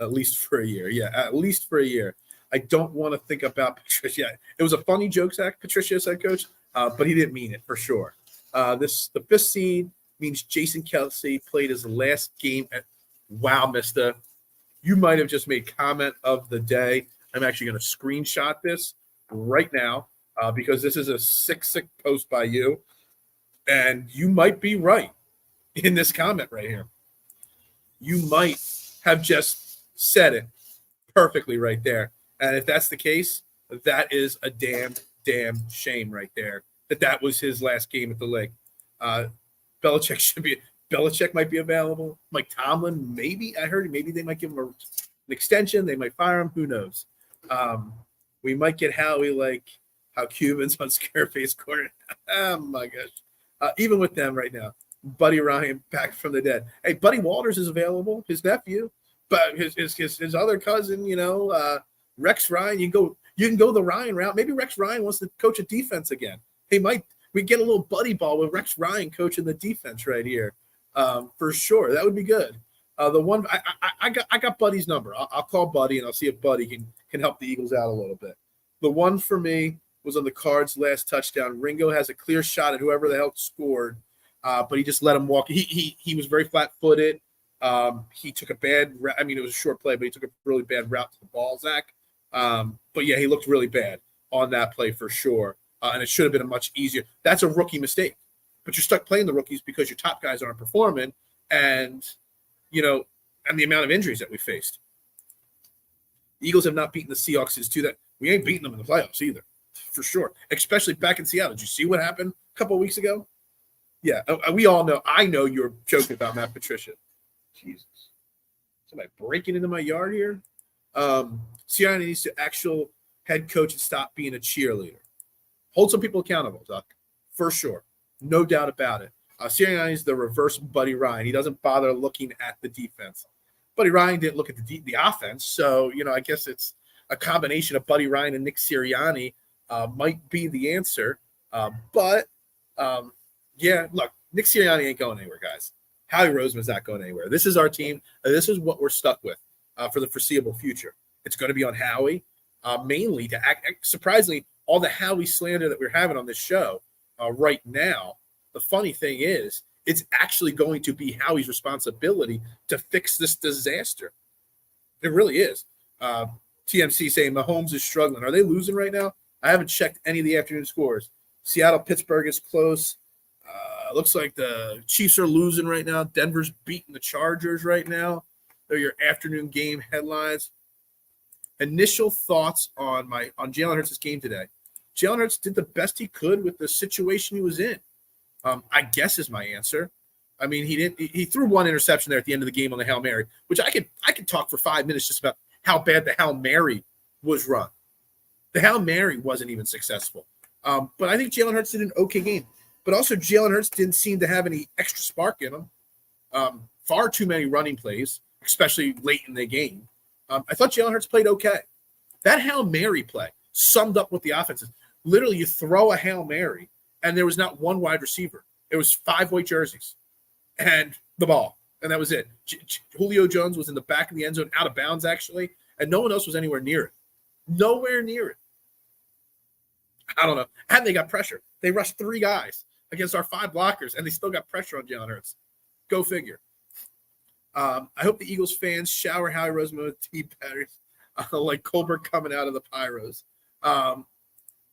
at least for a year. Yeah, at least for a year. I don't want to think about Patricia. It was a funny joke, Zach, Patricia's head coach, but he didn't mean it for sure. The fifth seed means Jason Kelsey played his last game at wow, mister. You might have just made comment of the day. I'm actually going to screenshot this right now because this is a sick post by you. And you might be right in this comment right here. You might have just said it perfectly right there. And if that's the case, that is a damn shame right there. That was his last game at the Lake. Belichick might be available. Mike Tomlin, maybe. I heard maybe they might give him an extension. They might fire him. Who knows? We might get Howie like how Cubans on Scarface Corner. Oh, my gosh. Even with them right now. Buddy Ryan back from the dead. Hey, Buddy Walters is available, his nephew. But his other cousin, Rex Ryan, you can go the Ryan route. Maybe Rex Ryan wants to coach a defense again. We get a little buddy ball with Rex Ryan coaching the defense right here. For sure. That would be good. The one I got Buddy's number. I'll call Buddy and I'll see if Buddy can help the Eagles out a little bit. The one for me was on the Cards' last touchdown. Ringo has a clear shot at whoever the hell scored, but he just let him walk. He was very flat-footed. He took a bad – it was a short play, but he took a really bad route to the ball, Zach. But, yeah, he looked really bad on that play for sure, and it should have been a much easier – that's a rookie mistake. But you're stuck playing the rookies because your top guys aren't performing and the amount of injuries that we faced. The Eagles have not beaten the Seahawks since we ain't beating them in the playoffs either, for sure, especially back in Seattle. Did you see what happened a couple of weeks ago? Yeah, we all know. I know you're joking about Matt Patricia. Jesus. Somebody breaking into my yard here? Sirianni needs to actual head coach and stop being a cheerleader. Hold some people accountable, Duck, for sure. No doubt about it. Sirianni is the reverse Buddy Ryan. He doesn't bother looking at the defense. Buddy Ryan didn't look at the offense, so I guess it's a combination of Buddy Ryan and Nick Sirianni might be the answer. But look, Nick Sirianni ain't going anywhere, guys. Howie Roseman's not going anywhere. This is our team. This is what we're stuck with for the foreseeable future. It's going to be on Howie, mainly to act. Surprisingly, all the Howie slander that we're having on this show right now, the funny thing is, it's actually going to be Howie's responsibility to fix this disaster. It really is. TMC saying Mahomes is struggling. Are they losing right now? I haven't checked any of the afternoon scores. Seattle-Pittsburgh is close. Looks like the Chiefs are losing right now. Denver's beating the Chargers right now. They're your afternoon game headlines. Initial thoughts on Jalen Hurts' game today. Jalen Hurts did the best he could with the situation he was in. I guess is my answer. I mean, he threw one interception there at the end of the game on the Hail Mary, which I could talk for 5 minutes just about how bad the Hail Mary was run. The Hail Mary wasn't even successful. But I think Jalen Hurts did an okay game. But also Jalen Hurts didn't seem to have any extra spark in him. Far too many running plays, especially late in the game. I thought Jalen Hurts played okay. That Hail Mary play summed up what the offense is. Literally, you throw a Hail Mary, and there was not one wide receiver. It was 5 white jerseys and the ball, and that was it. Julio Jones was in the back of the end zone, out of bounds, actually, and no one else was anywhere near it. Nowhere near it. I don't know. And they got pressure. They rushed 3 guys against our 5 blockers, and they still got pressure on Jalen Hurts. Go figure. I hope the Eagles fans shower Howie Roseman with tea batteries like Colbert coming out of the Pyros.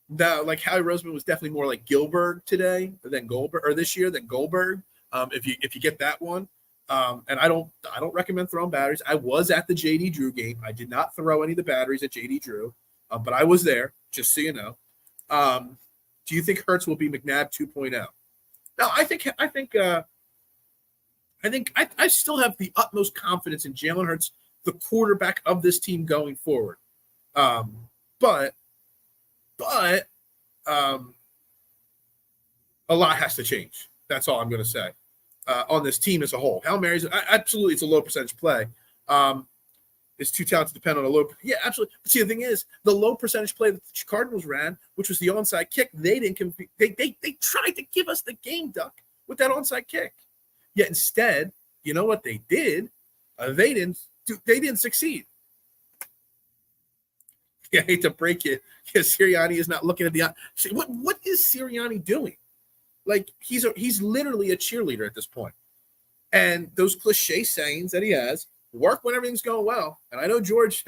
Like Howie Roseman was definitely more like Gilbert today than Goldberg, or this year than Goldberg. If you get that one, and I don't recommend throwing batteries. I was at the JD Drew game. I did not throw any of the batteries at JD Drew, but I was there. Just so you know. Do you think Hurts will be McNabb 2.0? No, I still have the utmost confidence in Jalen Hurts, the quarterback of this team going forward. But a lot has to change. That's all I'm going to say on this team as a whole. Hail Mary's absolutely, it's a low percentage play. It's too talented to depend on a low. Yeah, absolutely. But see, the thing is, the low percentage play that the Cardinals ran, which was the onside kick, they didn't compete. They tried to give us the game, Duck, with that onside kick. Yet instead, you know what they did? They didn't succeed. I hate to break it. Sirianni is not looking at the – what is Sirianni doing? Like, he's literally a cheerleader at this point. And those cliche sayings that he has work when everything's going well. And I know George,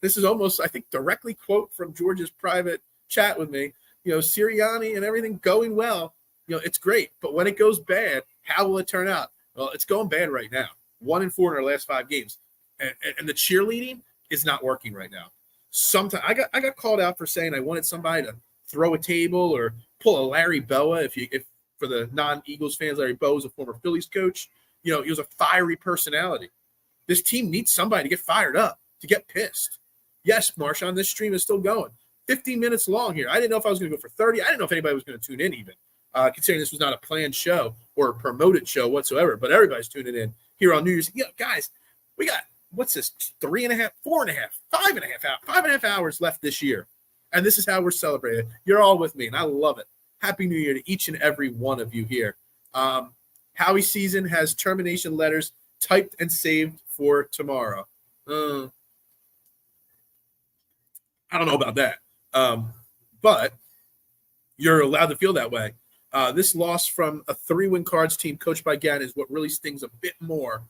this is almost, I think, directly quote from George's private chat with me. Sirianni and everything going well, it's great. But when it goes bad, how will it turn out? Well, it's going bad right now. 1-4 in our last 5 games. And the cheerleading is not working right now. Sometimes I got called out for saying I wanted somebody to throw a table or pull a Larry Boa. If for the non-Eagles fans, Larry Boa is a former Phillies coach. He was a fiery personality. This team needs somebody to get fired up, to get pissed. Yes, Marshawn, this stream is still going. 15 minutes long here. I didn't know if I was going to go for 30. I didn't know if anybody was going to tune in even, considering this was not a planned show or a promoted show whatsoever, but everybody's tuning in here on New Year's. Guys, we got, what's this, 3.5, 4.5, 5.5 hours left this year. And this is how we're celebrating. You're all with me, and I love it. Happy New Year to each and every one of you here. Howie season has termination letters typed and saved for tomorrow. I don't know about that. But you're allowed to feel that way. This loss from a 3-win Cards team coached by Gannon is what really stings a bit more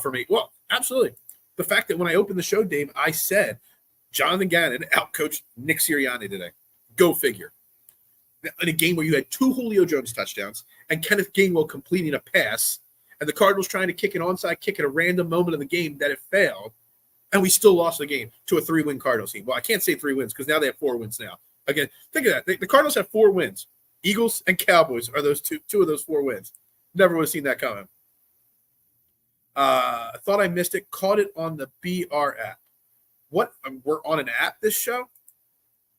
for me. Well, absolutely. The fact that when I opened the show, Dave, I said Jonathan Gannon outcoached Nick Sirianni today. Go figure. In a game where you had 2 Julio Jones touchdowns and Kenneth Gainwell completing a pass, and the Cardinals trying to kick an onside kick at a random moment of the game that it failed, and we still lost the game to a 3-win Cardinals team. Well, I can't say 3 wins because now they have 4 wins now. Again, think of that. The Cardinals have 4 wins. Eagles and Cowboys are those two of those 4 wins. Never would have seen that coming. I thought I missed it. Caught it on the BR app. What? We're on an app this show?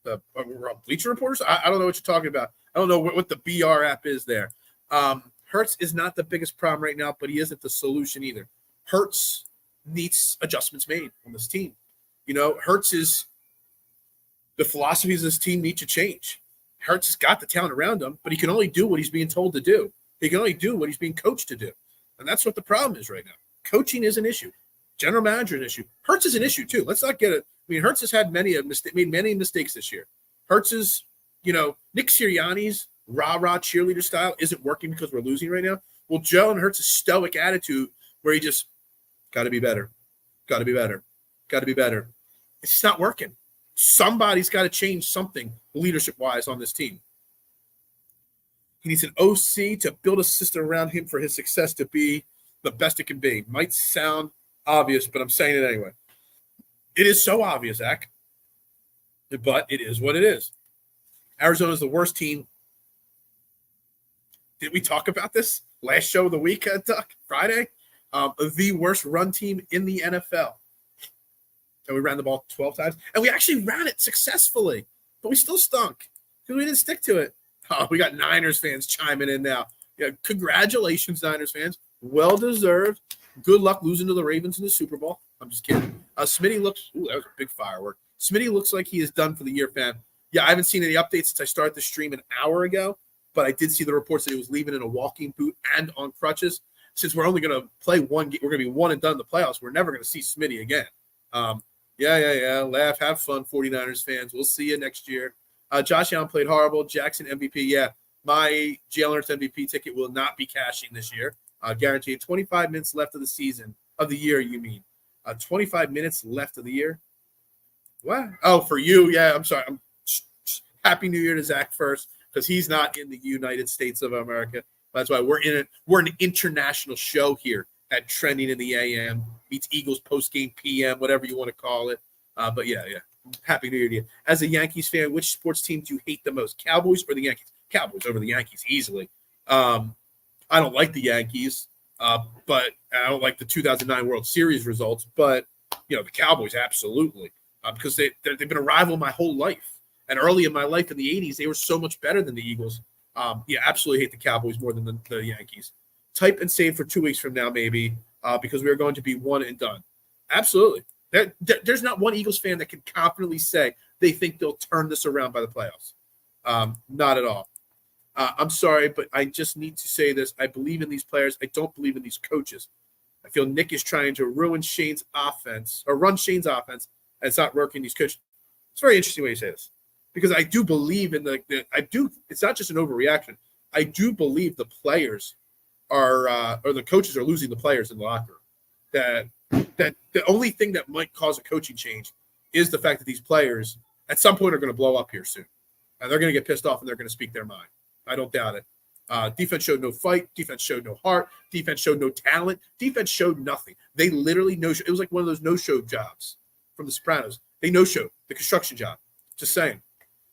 We're on Bleacher Reporters? I don't know what you're talking about. I don't know what the BR app is there. Hurts is not the biggest problem right now, but he isn't the solution either. Hurts needs adjustments made on this team. Hurts is the philosophies of this team need to change. Hurts has got the talent around him, but he can only do what he's being told to do. He can only do what he's being coached to do. And that's what the problem is right now. Coaching is an issue. General manager is an issue. Hurts is an issue too. Let's not get it. I mean, Hurts has had made many mistakes this year. Hurts is, Nick Sirianni's rah-rah cheerleader style isn't working because we're losing right now. Well, Jalen Hurts' stoic attitude where he just got to be better, got to be better, got to be better. It's just not working. Somebody's got to change something leadership-wise on this team. He needs an OC to build a system around him for his success to be the best it can be. Might sound obvious, but I'm saying it anyway. It is so obvious, Zach, but it is what it is. Arizona's the worst team. Did we talk about this last show of the week, Friday? The worst run team in the NFL. And we ran the ball 12 times. And we actually ran it successfully, but we still stunk because we didn't stick to it. Oh, we got Niners fans chiming in now. Yeah, congratulations, Niners fans. Well-deserved. Good luck losing to the Ravens in the Super Bowl. I'm just kidding. Smitty looks – that was a big firework. Smitty looks like he is done for the year, fam. Yeah, I haven't seen any updates since I started the stream an hour ago, but I did see the reports that he was leaving in a walking boot and on crutches. Since we're only going to play one game, we're going to be one and done in the playoffs. We're never going to see Smitty again. Yeah. Laugh, have fun, 49ers fans. We'll see you next year. Josh Allen played horrible. Jackson MVP. Yeah, my Jalen Hurts MVP ticket will not be cashing this year. Guaranteed. 25 minutes left of the season of the year. You mean 25 minutes left of the year? What? Oh, for you? Yeah. I'm sorry. Happy New Year to Zach first because he's not in the United States of America. That's why we're in it. We're an international show here at Trending in the AM meets Eagles post game PM, whatever you want to call it. But yeah. Happy New Year to you. As a Yankees fan, which sports team do you hate the most? Cowboys or the Yankees? Cowboys over the Yankees easily. I don't like the Yankees, but I don't like the 2009 World Series results. But the Cowboys absolutely because they've been a rival my whole life. And early in my life in the 80s, they were so much better than the Eagles. Absolutely hate the Cowboys more than the Yankees. Type and save for 2 weeks from now, maybe, because we are going to be one and done. Absolutely. There's not one Eagles fan that can confidently say they think they'll turn this around by the playoffs. Not at all. I'm sorry, but I just need to say this. I believe in these players. I don't believe in these coaches. I feel Nick is trying to run Shane's offense, and it's not working. These coaches. It's very interesting way you say this, because I do believe in it's not just an overreaction. I do believe the players are, or the coaches are losing the players in the locker room. That the only thing that might cause a coaching change is the fact that these players at some point are going to blow up here soon. And they're going to get pissed off and they're going to speak their mind. I don't doubt it. Defense showed no fight. Defense showed no heart. Defense showed no talent. Defense showed nothing. They literally no-showed. It was like one of those no-show jobs from The Sopranos. They no-showed the construction job. Just saying.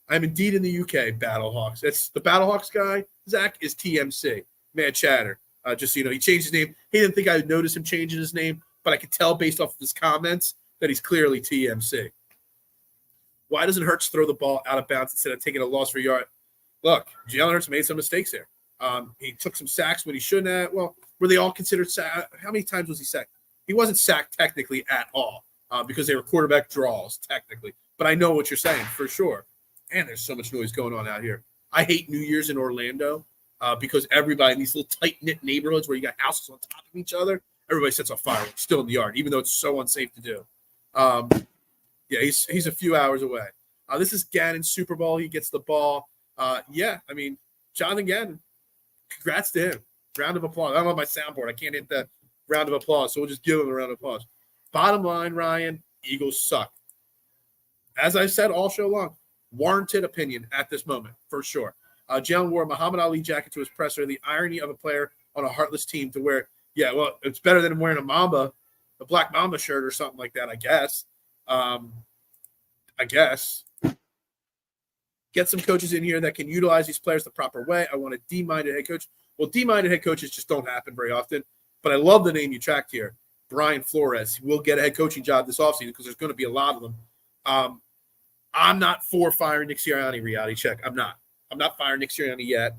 I'm indeed in the UK, Battlehawks. It's the Battlehawks guy. Zach is TMC. Mad Chatter. Just so you know, he changed his name. He didn't think I would notice him changing his name, but I could tell based off of his comments that he's clearly TMC. Why doesn't Hurts throw the ball out of bounds instead of taking a loss for a yard? Look, Jalen Hurts made some mistakes there. He took some sacks when he shouldn't have. Well, were they all considered sacked? How many times was he sacked? He wasn't sacked technically at all because they were quarterback draws technically. But I know what you're saying for sure. And there's so much noise going on out here. I hate New Year's in Orlando because everybody in these little tight-knit neighborhoods where you got houses on top of each other, everybody sets off fireworks still in the yard, even though it's so unsafe to do. Yeah, he's a few hours away. This is Gannon's Super Bowl. He gets the ball. Yeah, I mean, Jonathan Gannon, congrats to him. Round of applause. I don't have my soundboard. I can't hit that round of applause, so we'll just give him a round of applause. Bottom line, Ryan, Eagles suck. As I said all show long, warranted opinion at this moment, for sure. Jalen wore a Muhammad Ali jacket to his presser. The irony of a player on a heartless team to wear, yeah, well, it's better than wearing a Black Mamba shirt or something like that, I guess. Get some coaches in here that can utilize these players the proper way. I want a D-minded head coach. Well, D-minded head coaches just don't happen very often. But I love the name you tracked here, Brian Flores. He will get a head coaching job this offseason because there's going to be a lot of them. I'm not for firing Nick Sirianni, reality check. I'm not firing Nick Sirianni yet.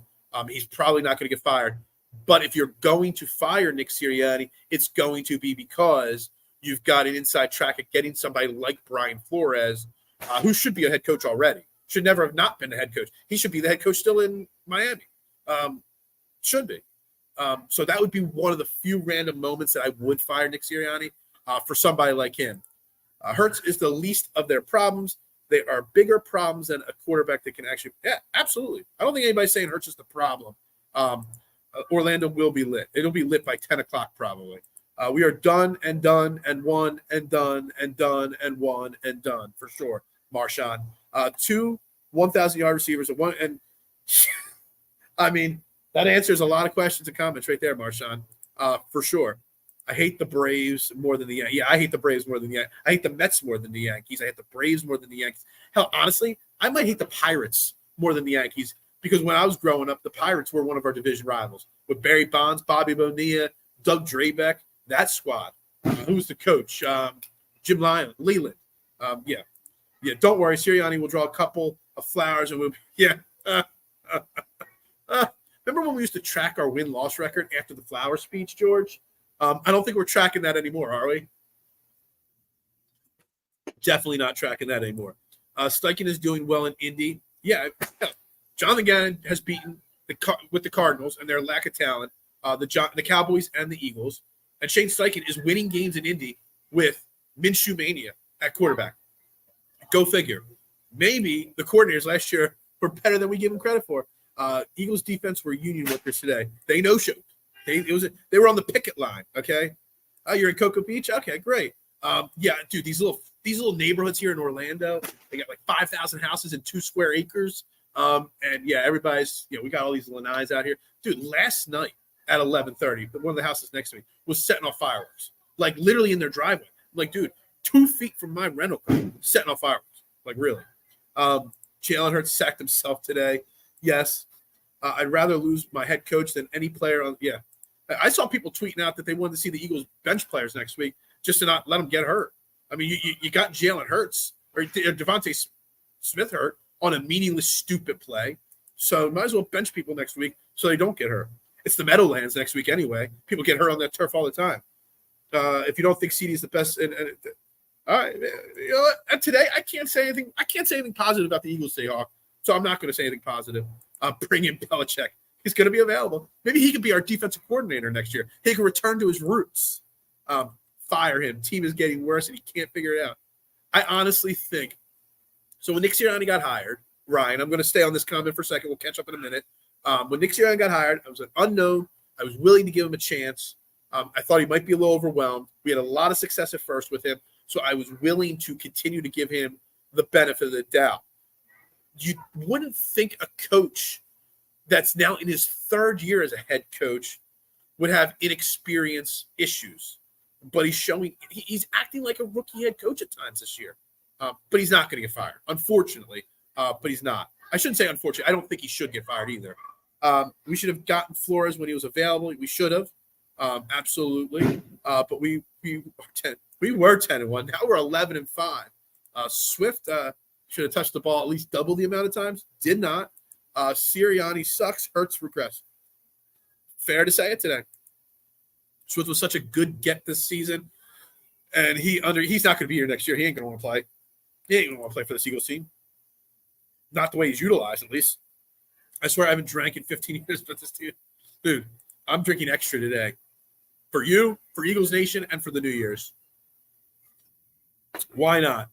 He's probably not going to get fired. But if you're going to fire Nick Sirianni, it's going to be because you've got an inside track at getting somebody like Brian Flores, who should be a head coach already. Should never have not been a head coach. He should be the head coach still in Miami. Should be. So that would be one of the few random moments that I would fire Nick Sirianni for somebody like him. Hurts is the least of their problems. They are bigger problems than a quarterback that can actually – yeah, absolutely. I don't think anybody's saying Hurts is the problem. Orlando will be lit. It'll be lit by 10 o'clock probably. We are done and done and won and done and done and won and done for sure, Marshawn. 2 1,000-yard receivers and one – and I mean, that answers a lot of questions and comments right there, Marshawn, for sure. I hate the Braves more than the Yankees. Yeah, I hate the Braves more than the Yankees. I hate the Mets more than the Yankees. I hate the Braves more than the Yankees. Hell, honestly, I might hate the Pirates more than the Yankees because when I was growing up, the Pirates were one of our division rivals with Barry Bonds, Bobby Bonilla, Doug Drabeck, that squad. Who was the coach? Jim Leland. Yeah, don't worry. Sirianni will draw a couple of flowers and we'll – yeah. Remember when we used to track our win-loss record after the flower speech, George? I don't think we're tracking that anymore, are we? Definitely not tracking that anymore. Steichen is doing well in Indy. Yeah, Jonathan Gannon has beaten with the Cardinals and their lack of talent, the Cowboys and the Eagles. And Shane Steichen is winning games in Indy with Minshew Mania at quarterback. Go figure. Maybe the coordinators last year were better than we give them credit for. Eagles defense were union workers today. They no-showed. They were on the picket line. Okay, you're in Cocoa Beach. Okay, great. Yeah, dude, these little neighborhoods here in Orlando, they got like 5,000 houses and 2 square acres. And yeah, everybody's we got all these lanais out here, dude. Last night at 11:30, one of the houses next to me was setting off fireworks, like literally in their driveway. Like, dude, 2 feet from my rental car, setting off fireworks. Like, really. Jalen Hurts sacked himself today. Yes. I'd rather lose my head coach than any player on. Yeah. I saw people tweeting out that they wanted to see the Eagles bench players next week just to not let them get hurt. I mean, you got Jalen Hurts or Devontae Smith hurt on a meaningless, stupid play. So might as well bench people next week so they don't get hurt. It's the Meadowlands next week anyway. People get hurt on that turf all the time. If you don't think CD is the best, all right, and today I can't say anything. I can't say anything positive about the Eagles, Seahawks. So I'm not going to say anything positive. Bring in Belichick. He's going to be available. Maybe he could be our defensive coordinator next year. He can return to his roots. Fire him. Team is getting worse, and he can't figure it out. I honestly think So when Nick Sirianni got hired, Ryan, I'm going to stay on this comment for a second. We'll catch up in a minute. When Nick Sirianni got hired, I was an unknown. I was willing to give him a chance. I thought he might be a little overwhelmed. We had a lot of success at first with him, so I was willing to continue to give him the benefit of the doubt. You wouldn't think a coach that's now in his third year as a head coach would have inexperience issues, but he's acting like a rookie head coach at times this year. But he's not going to get fired, unfortunately. But he's not. I shouldn't say unfortunately. I don't think he should get fired either. We should have gotten Flores when he was available. We should have, absolutely. But we were 10-1. Now we're 11-5. Swift should have touched the ball at least double the amount of times. Did not. Sirianni sucks. Hurts regress. Fair to say it today. Swift was such a good get this season, and he's not going to be here next year. He ain't going to want to play. He ain't going to want to play for the Eagles team. Not the way he's utilized, at least. I swear I haven't drank in 15 years, but this team, dude, I'm drinking extra today. For you, for Eagles Nation, and for the New Year's. Why not?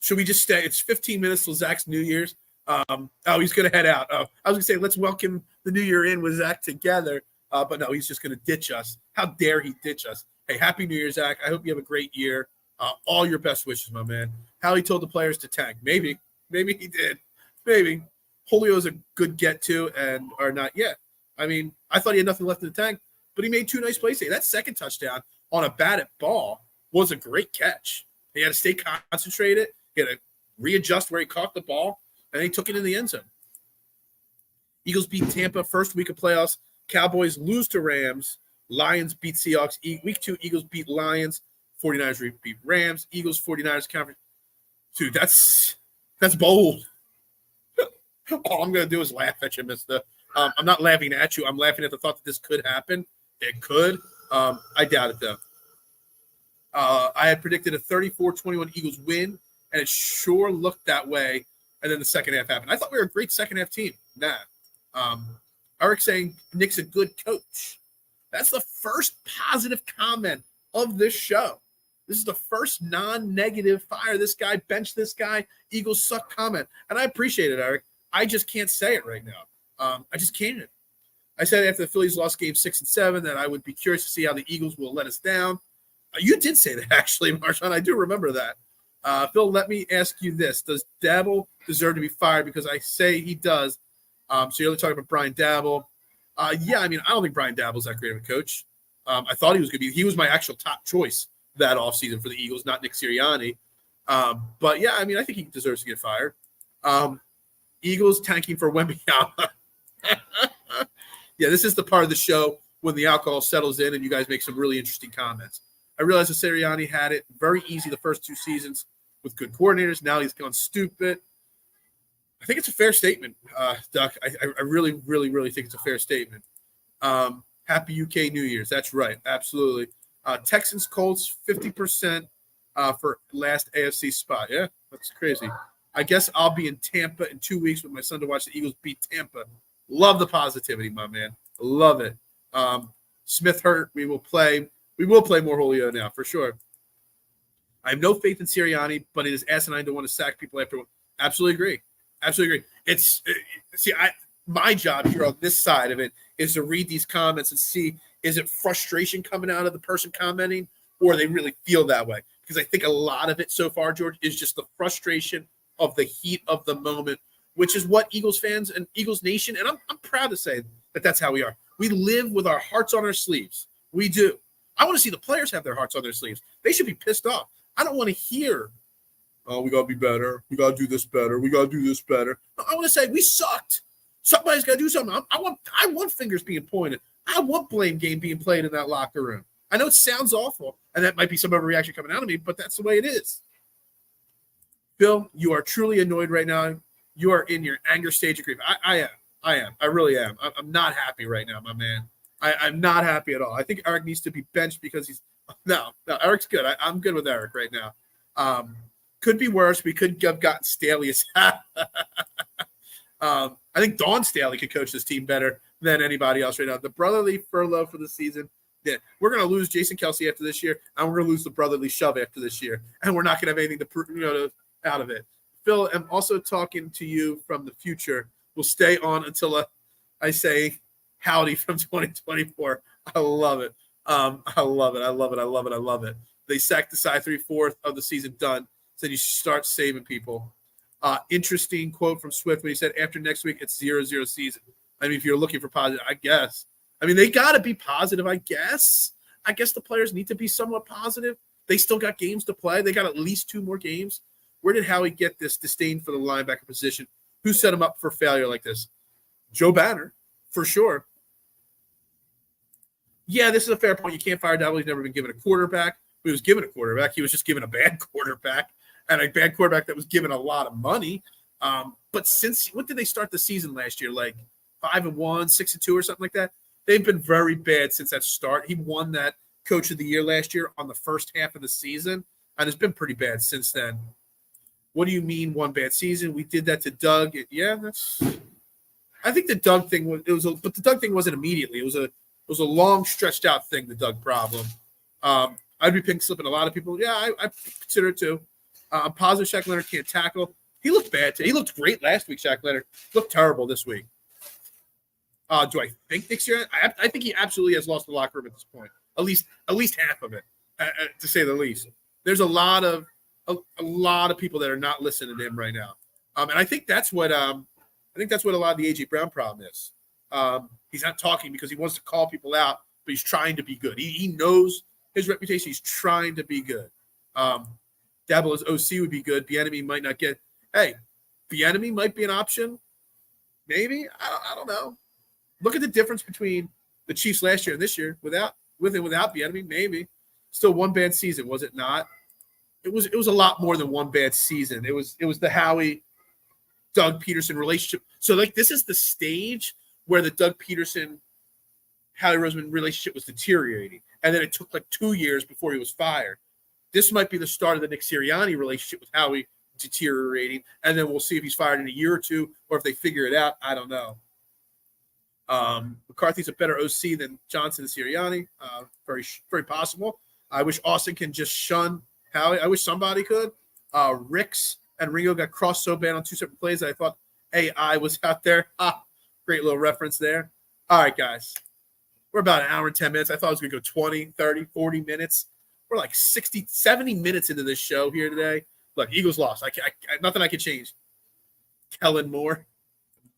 Should we just stay? It's 15 minutes till Zach's New Year's. He's going to head out. I was going to say, let's welcome the New Year in with Zach together. But no, he's just going to ditch us. How dare he ditch us? Hey, Happy New Year, Zach. I hope you have a great year. All your best wishes, my man. How he told the players to tank. Maybe he did. Maybe. Julio's a good get to or not yet. I mean, I thought he had nothing left in the tank, but he made two nice plays today. That second touchdown on a batted ball was a great catch. He had to stay concentrated. He had to readjust where he caught the ball, and he took it in the end zone. Eagles beat Tampa first week of playoffs. Cowboys lose to Rams. Lions beat Seahawks. Week 2, Eagles beat Lions. 49ers beat Rams. Eagles, 49ers conference. Dude, that's bold. All I'm going to do is laugh at you, mister. I'm not laughing at you. I'm laughing at the thought that this could happen. It could. I doubt it, though. I had predicted a 34-21 Eagles win, and it sure looked that way. And then the second half happened. I thought we were a great second half team. Nah. Eric saying Nick's a good coach. That's the first positive comment of this show. This is the first non-negative fire this guy, bench this guy, Eagles suck comment. And I appreciate it, Eric. I just can't say it right now. I just can't. I said after the Phillies lost game 6 and 7 that I would be curious to see how the Eagles will let us down. You did say that, actually, Marshawn. I do remember that. Phil, let me ask you this. Does Dabble deserve to be fired? Because I say he does. So you're talking about Brian Dabble. Yeah, I mean, I don't think Brian Dabble's that great of a coach. I thought he was going to be – he was my actual top choice that offseason for the Eagles, not Nick Sirianni. But, yeah, I mean, I think he deserves to get fired. Eagles tanking for Wembanyama. Yeah, this is the part of the show when the alcohol settles in and you guys make some really interesting comments. I realize that Sirianni had it very easy the first 2 seasons with good coordinators. Now he's gone stupid. I think it's a fair statement, Duck. I really, really, really think it's a fair statement. Happy UK New Year's. That's right. Absolutely. Texans Colts 50% for last AFC spot. Yeah, that's crazy. I guess I'll be in Tampa in 2 weeks with my son to watch the Eagles beat Tampa. Love the positivity, my man. Love it. Smith hurt. We will play more Julio now for sure. I have no faith in Sirianni, but it is asinine to want to sack people after. Absolutely agree. Absolutely agree. My job here on this side of it is to read these comments and see, is it frustration coming out of the person commenting, or they really feel that way? Because I think a lot of it so far, George, is just the frustration of the heat of the moment, which is what Eagles fans and Eagles Nation, and I'm proud to say that that's how we are. We live with our hearts on our sleeves. We do. I want to see the players have their hearts on their sleeves. They should be pissed off. I don't want to hear, oh, we got to be better. We got to do this better. We got to do this better. I want to say we sucked. Somebody's got to do something. I want fingers being pointed. I want blame game being played in that locker room. I know it sounds awful, and that might be some overreaction coming out of me, but that's the way it is. Bill, you are truly annoyed right now. You are in your anger stage of grief. I am. I really am. I'm not happy right now, my man. I'm not happy at all. I think Eric needs to be benched because he's – no, Eric's good. I'm good with Eric right now. Could be worse. We could have gotten Staley. I think Dawn Staley could coach this team better than anybody else right now. The brotherly furlough for the season. Yeah, we're going to lose Jason Kelsey after this year, and we're going to lose the brotherly shove after this year, and we're not going to have anything to prove, out of it. Phil, I'm also talking to you from the future. We'll stay on until I say howdy from 2024. I love it. I love it. I love it. I love it. I love it. They sacked Desai 3/4 of the season done. Said you should start saving people. Interesting quote from Swift when he said, after next week, it's 0-0 season. I mean, if you're looking for positive, I guess. I mean, they got to be positive, I guess. I guess the players need to be somewhat positive. They still got games to play. They got at least 2 more games. Where did Howie get this disdain for the linebacker position? Who set him up for failure like this? Joe Banner, for sure. Yeah, this is a fair point. You can't fire Dabble. He's never been given a quarterback. He was given a quarterback. He was just given a bad quarterback, and a bad quarterback that was given a lot of money. But what did they start the season last year? Like 5-1, 6-2, or something like that? They've been very bad since that start. He won that Coach of the Year last year on the first half of the season, and it's been pretty bad since then. What do you mean one bad season? We did that to Doug. Yeah, I think the Doug thing but the Doug thing wasn't immediately. It was a long stretched out thing. The Doug problem. I'd be pink slipping a lot of people. Yeah, I consider it too. I'm positive Shaq Leonard can't tackle. He looked bad today. He looked great last week. Shaq Leonard looked terrible this week. Do I think Nick Sirianni? I think he absolutely has lost the locker room at this point. At least half of it, to say the least. There's a lot of people that are not listening to him right now, and I think that's what a lot of the AJ Brown problem is. He's not talking because he wants to call people out, but he's trying to be good. He knows his reputation. He's trying to be good. Dabble as OC would be good. Bieniemy might not get. Hey, Bieniemy might be an option. Maybe I don't know. Look at the difference between the Chiefs last year and this year without Bieniemy. Maybe still one bad season, was it not? It was a lot more than one bad season. It was the Howie Doug Peterson relationship. So like this is the stage where the Doug Peterson Howie Roseman relationship was deteriorating, and then it took like 2 years before he was fired. This might be the start of the Nick Sirianni relationship with Howie deteriorating, and then we'll see if he's fired in a year or two, or if they figure it out. I don't know. McCarthy's a better OC than Johnson and Sirianni. Very, very possible. I wish Austin can just shun Howie. I wish somebody could. Ricks and Ringo got crossed so bad on 2 separate plays that I thought AI was out there. Great little reference there. All right, guys. We're about an hour and 10 minutes. I thought it was going to go 20, 30, 40 minutes. We're like 60, 70 minutes into this show here today. Look, Eagles lost. Nothing I can change. Kellen Moore,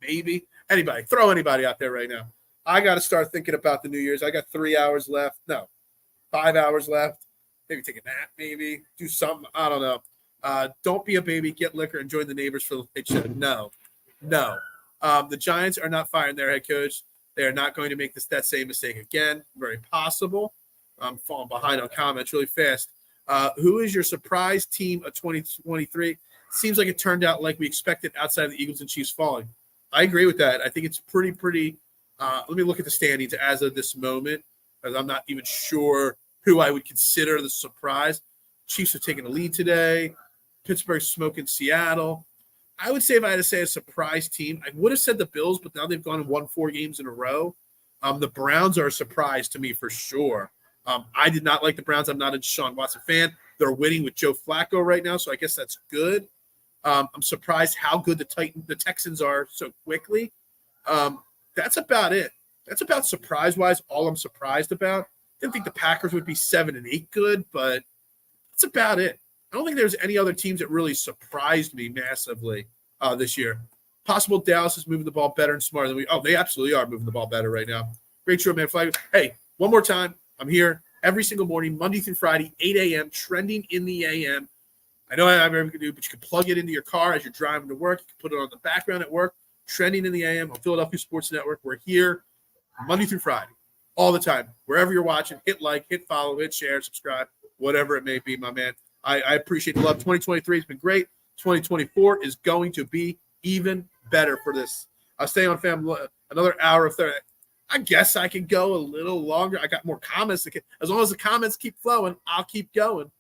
maybe. Anybody. Throw anybody out there right now. I got to start thinking about the New Year's. I got 3 hours left. No, 5 hours left. Maybe take a nap, maybe. Do something. I don't know. Don't be a baby. Get liquor and join the neighbors for the late show. No. The Giants are not firing their head coach. They are not going to make that same mistake again. Very possible. I'm falling behind on comments really fast. Who is your surprise team of 2023? Seems like it turned out like we expected outside of the Eagles and Chiefs falling. I agree with that. I think it's pretty. Let me look at the standings as of this moment, because I'm not even sure who I would consider the surprise. Chiefs have taken the lead today. Pittsburgh's smoking Seattle. I would say if I had to say a surprise team, I would have said the Bills, but now they've gone and won 4 games in a row. The Browns are a surprise to me for sure. I did not like the Browns. I'm not a Deshaun Watson fan. They're winning with Joe Flacco right now, so I guess that's good. I'm surprised how good the Texans are so quickly. That's about it. That's about surprise-wise all I'm surprised about. Didn't think the Packers would be 7-8 good, but that's about it. I don't think there's any other teams that really surprised me massively this year. Possible Dallas is moving the ball better and smarter than we. Oh, they absolutely are moving the ball better right now. Great show, man. Flag. Hey, one more time. I'm here every single morning, Monday through Friday, 8 a.m., trending in the a.m. I know I'm never going to do, but you can plug it into your car as you're driving to work. You can put it on the background at work, trending in the a.m. on Philadelphia Sports Network. We're here Monday through Friday, all the time. Wherever you're watching, hit like, hit follow, hit share, subscribe, whatever it may be, my man. I appreciate the love. 2023 has been great. 2024 is going to be even better for this. I'll stay on fam another hour of 30. I guess I can go a little longer. I got more comments. As long as the comments keep flowing, I'll keep going.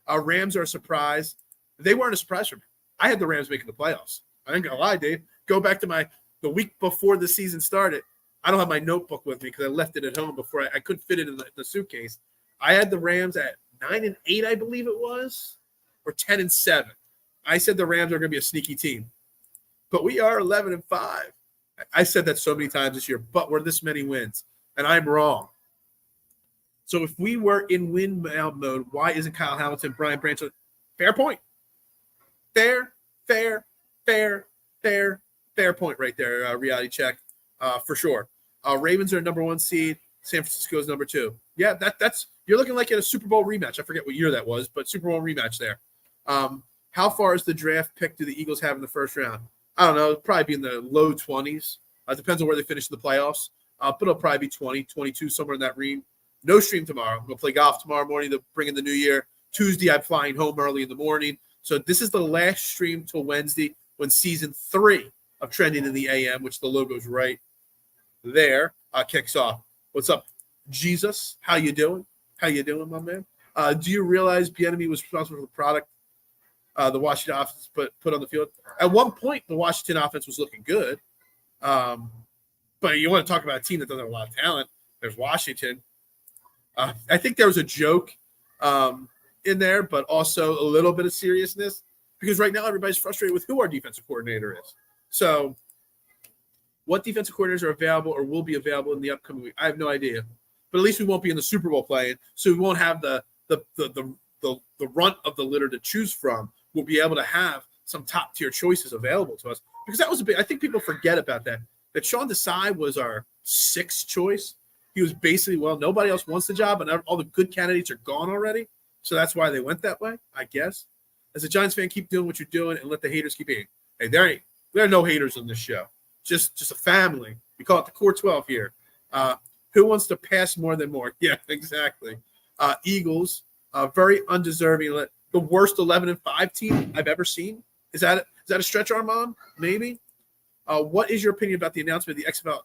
Rams are a surprise. They weren't a surprise for me. I had the Rams making the playoffs. I ain't gonna lie, Dave. Go back to the week before the season started. I don't have my notebook with me because I left it at home before I couldn't fit it in the suitcase. I had the Rams at 9-8, I believe it was, or 10-7. I said the Rams are going to be a sneaky team, but we are 11-5. I said that so many times this year, but we're this many wins, and I'm wrong. So if we were in win mode, why isn't Kyle Hamilton, Brian Branch? Fair point. Fair point right there. Reality check for sure. Ravens are number 1 seed. San Francisco is number 2. Yeah, that's you're looking like at a Super Bowl rematch. I forget what year that was, but Super Bowl rematch there. How far is the draft pick do the Eagles have in the first round? I don't know. It'll probably be in the low 20s. Depends on where they finish in the playoffs. But it'll probably be 20, 22, somewhere in that range. No stream tomorrow. I'm going to play golf tomorrow morning to bring in the new year. Tuesday, I'm flying home early in the morning. So this is the last stream till Wednesday when season 3 of Trending in the AM, which the logo's right there, kicks off. What's up, Jesus? How you doing? How you doing, my man? Do you realize Bieniemy was responsible for the product the Washington offense put on the field? At one point, the Washington offense was looking good. But you want to talk about a team that doesn't have a lot of talent. There's Washington. I think there was a joke in there, but also a little bit of seriousness because right now everybody's frustrated with who our defensive coordinator is. So what defensive coordinators are available or will be available in the upcoming week? I have no idea. But at least we won't be in the Super Bowl playing, so we won't have the runt of the litter to choose from. We'll be able to have some top tier choices available to us because that was a big. I think people forget about that. That Sean Desai was our 6th choice. He was basically, well, nobody else wants the job, and all the good candidates are gone already. So that's why they went that way, I guess. As a Giants fan, keep doing what you're doing and let the haters keep hating. Hey, there are no haters on this show. Just a family. We call it the Core 12 here. Who wants to pass more than more? Yeah, exactly. Eagles, very undeserving. The worst 11-5 team I've ever seen. Is that a stretch, Armand? Maybe. What is your opinion about the announcement of the XFL?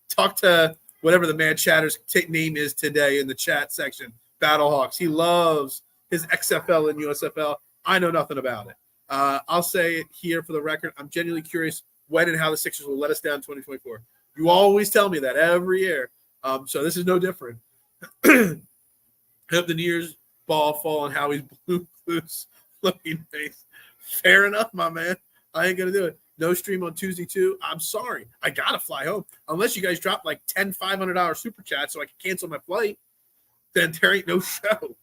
Talk to whatever the Mad Chatter's name is today in the chat section. Battlehawks. He loves his XFL and USFL. I know nothing about it. I'll say it here for the record. I'm genuinely curious when and how the Sixers will let us down in 2024. You always tell me that every year. So this is no different. Hope the New Year's ball fall on Howie's blue loose. Looking nice. Fair enough, my man. I ain't going to do it. No stream on Tuesday, too. I'm sorry. I got to fly home. Unless you guys drop like 10 $500 super chats so I can cancel my flight, then there ain't no show.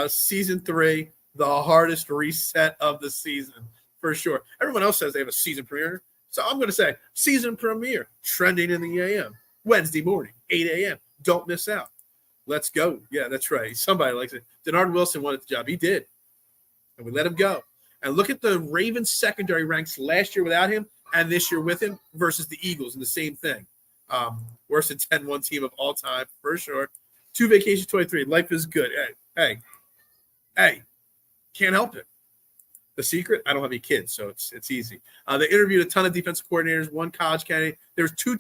Season 3, the hardest reset of the season, for sure. Everyone else says they have a season premiere. So I'm going to say season premiere, Trending in the AM, Wednesday morning, 8 a.m. Don't miss out. Let's go. Yeah, that's right. Somebody likes it. Denard Wilson wanted the job. He did. And we let him go. And look at the Ravens secondary ranks last year without him and this year with him versus the Eagles and the same thing. Worst than 10-1 team of all time, for sure. 2 vacation 23. Life is good. Hey. Can't help it. The secret? I don't have any kids, so it's easy. They interviewed a ton of defensive coordinators, one college candidate. There's 2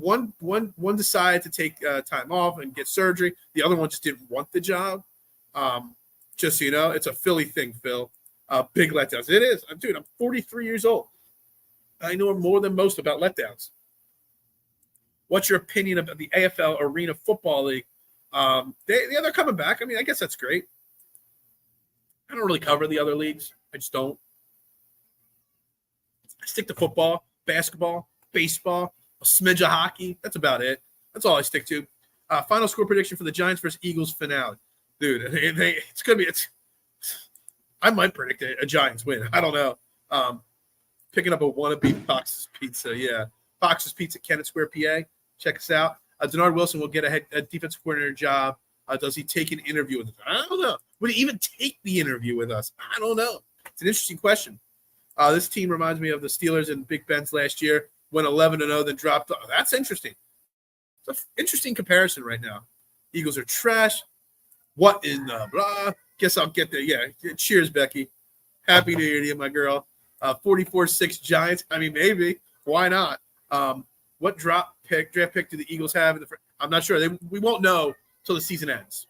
one decided to take time off and get surgery. The other one just didn't want the job. Just so you know, it's a Philly thing, Phil. Big letdowns. It is. Dude, I'm 43 years old. I know more than most about letdowns. What's your opinion about the AFL Arena Football League? They're coming back. I mean, I guess that's great. I don't really cover the other leagues. I just don't. I stick to football, basketball, baseball, a smidge of hockey. That's about it. That's all I stick to. Final score prediction for the Giants versus Eagles finale. Dude, it's going to be – I might predict a Giants win. I don't know. Picking up a wannabe Fox's Pizza. Yeah. Fox's Pizza, Kennett Square, PA. Check us out. Denard Wilson will get a defensive coordinator job. Does he take an interview with us? I don't know. Would he even take the interview with us? I don't know. It's an interesting question. This team reminds me of the Steelers and Big Ben's last year, went 11-0, then dropped. That's interesting. It's an interesting comparison right now. Eagles are trash. What in the blah? Guess I'll get there. Yeah. Cheers, Becky. Happy New Year to you, my girl. 44-6 Giants. I mean, maybe. Why not? What draft pick do the Eagles have? I'm not sure. We won't know until the season ends.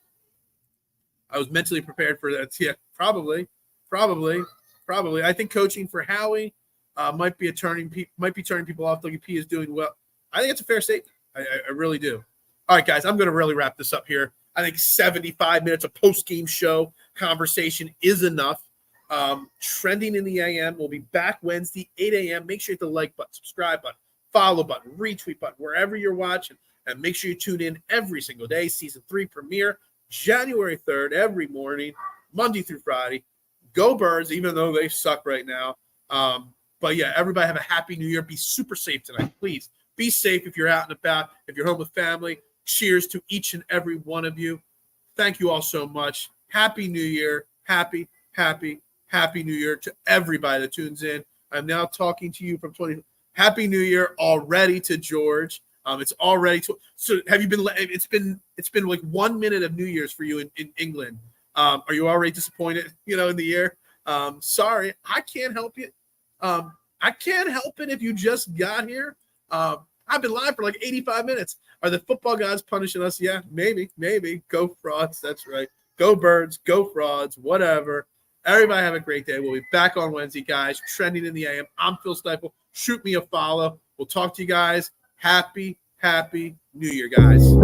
I was mentally prepared for that. Yeah, probably. I think coaching for Howie might be turning people off. WP is doing well. I think it's a fair statement. I really do. All right, guys, I'm going to really wrap this up here. I think 75 minutes of post-game show conversation is enough. Trending in the AM. We'll be back Wednesday, 8 a.m. Make sure you hit the like button, subscribe button, follow button, retweet button, wherever you're watching. And make sure you tune in every single day. Season 3 premiere, January 3rd, every morning, Monday through Friday. Go Birds, even though they suck right now. But yeah, everybody have a happy new year. Be super safe tonight. Please be safe if you're out and about, if you're home with family. Cheers to each and every one of you. Thank you all so much. Happy New Year. Happy New Year to everybody that tunes in. I'm now talking to you from 20. Happy New Year already to George. It's already so. Have you been? It's been like 1 minute of New Year's for you in England. Are you already disappointed? In the year. Sorry, I can't help you. I can't help it if you just got here. I've been live for like 85 minutes. Are the football guys punishing us? Yeah, maybe. Go Frauds. That's right. Go Birds. Go Frauds. Whatever. Everybody have a great day. We'll be back on Wednesday, guys. Trending in the AM. I'm Phil Stiefel. Shoot me a follow. We'll talk to you guys. Happy New Year, guys.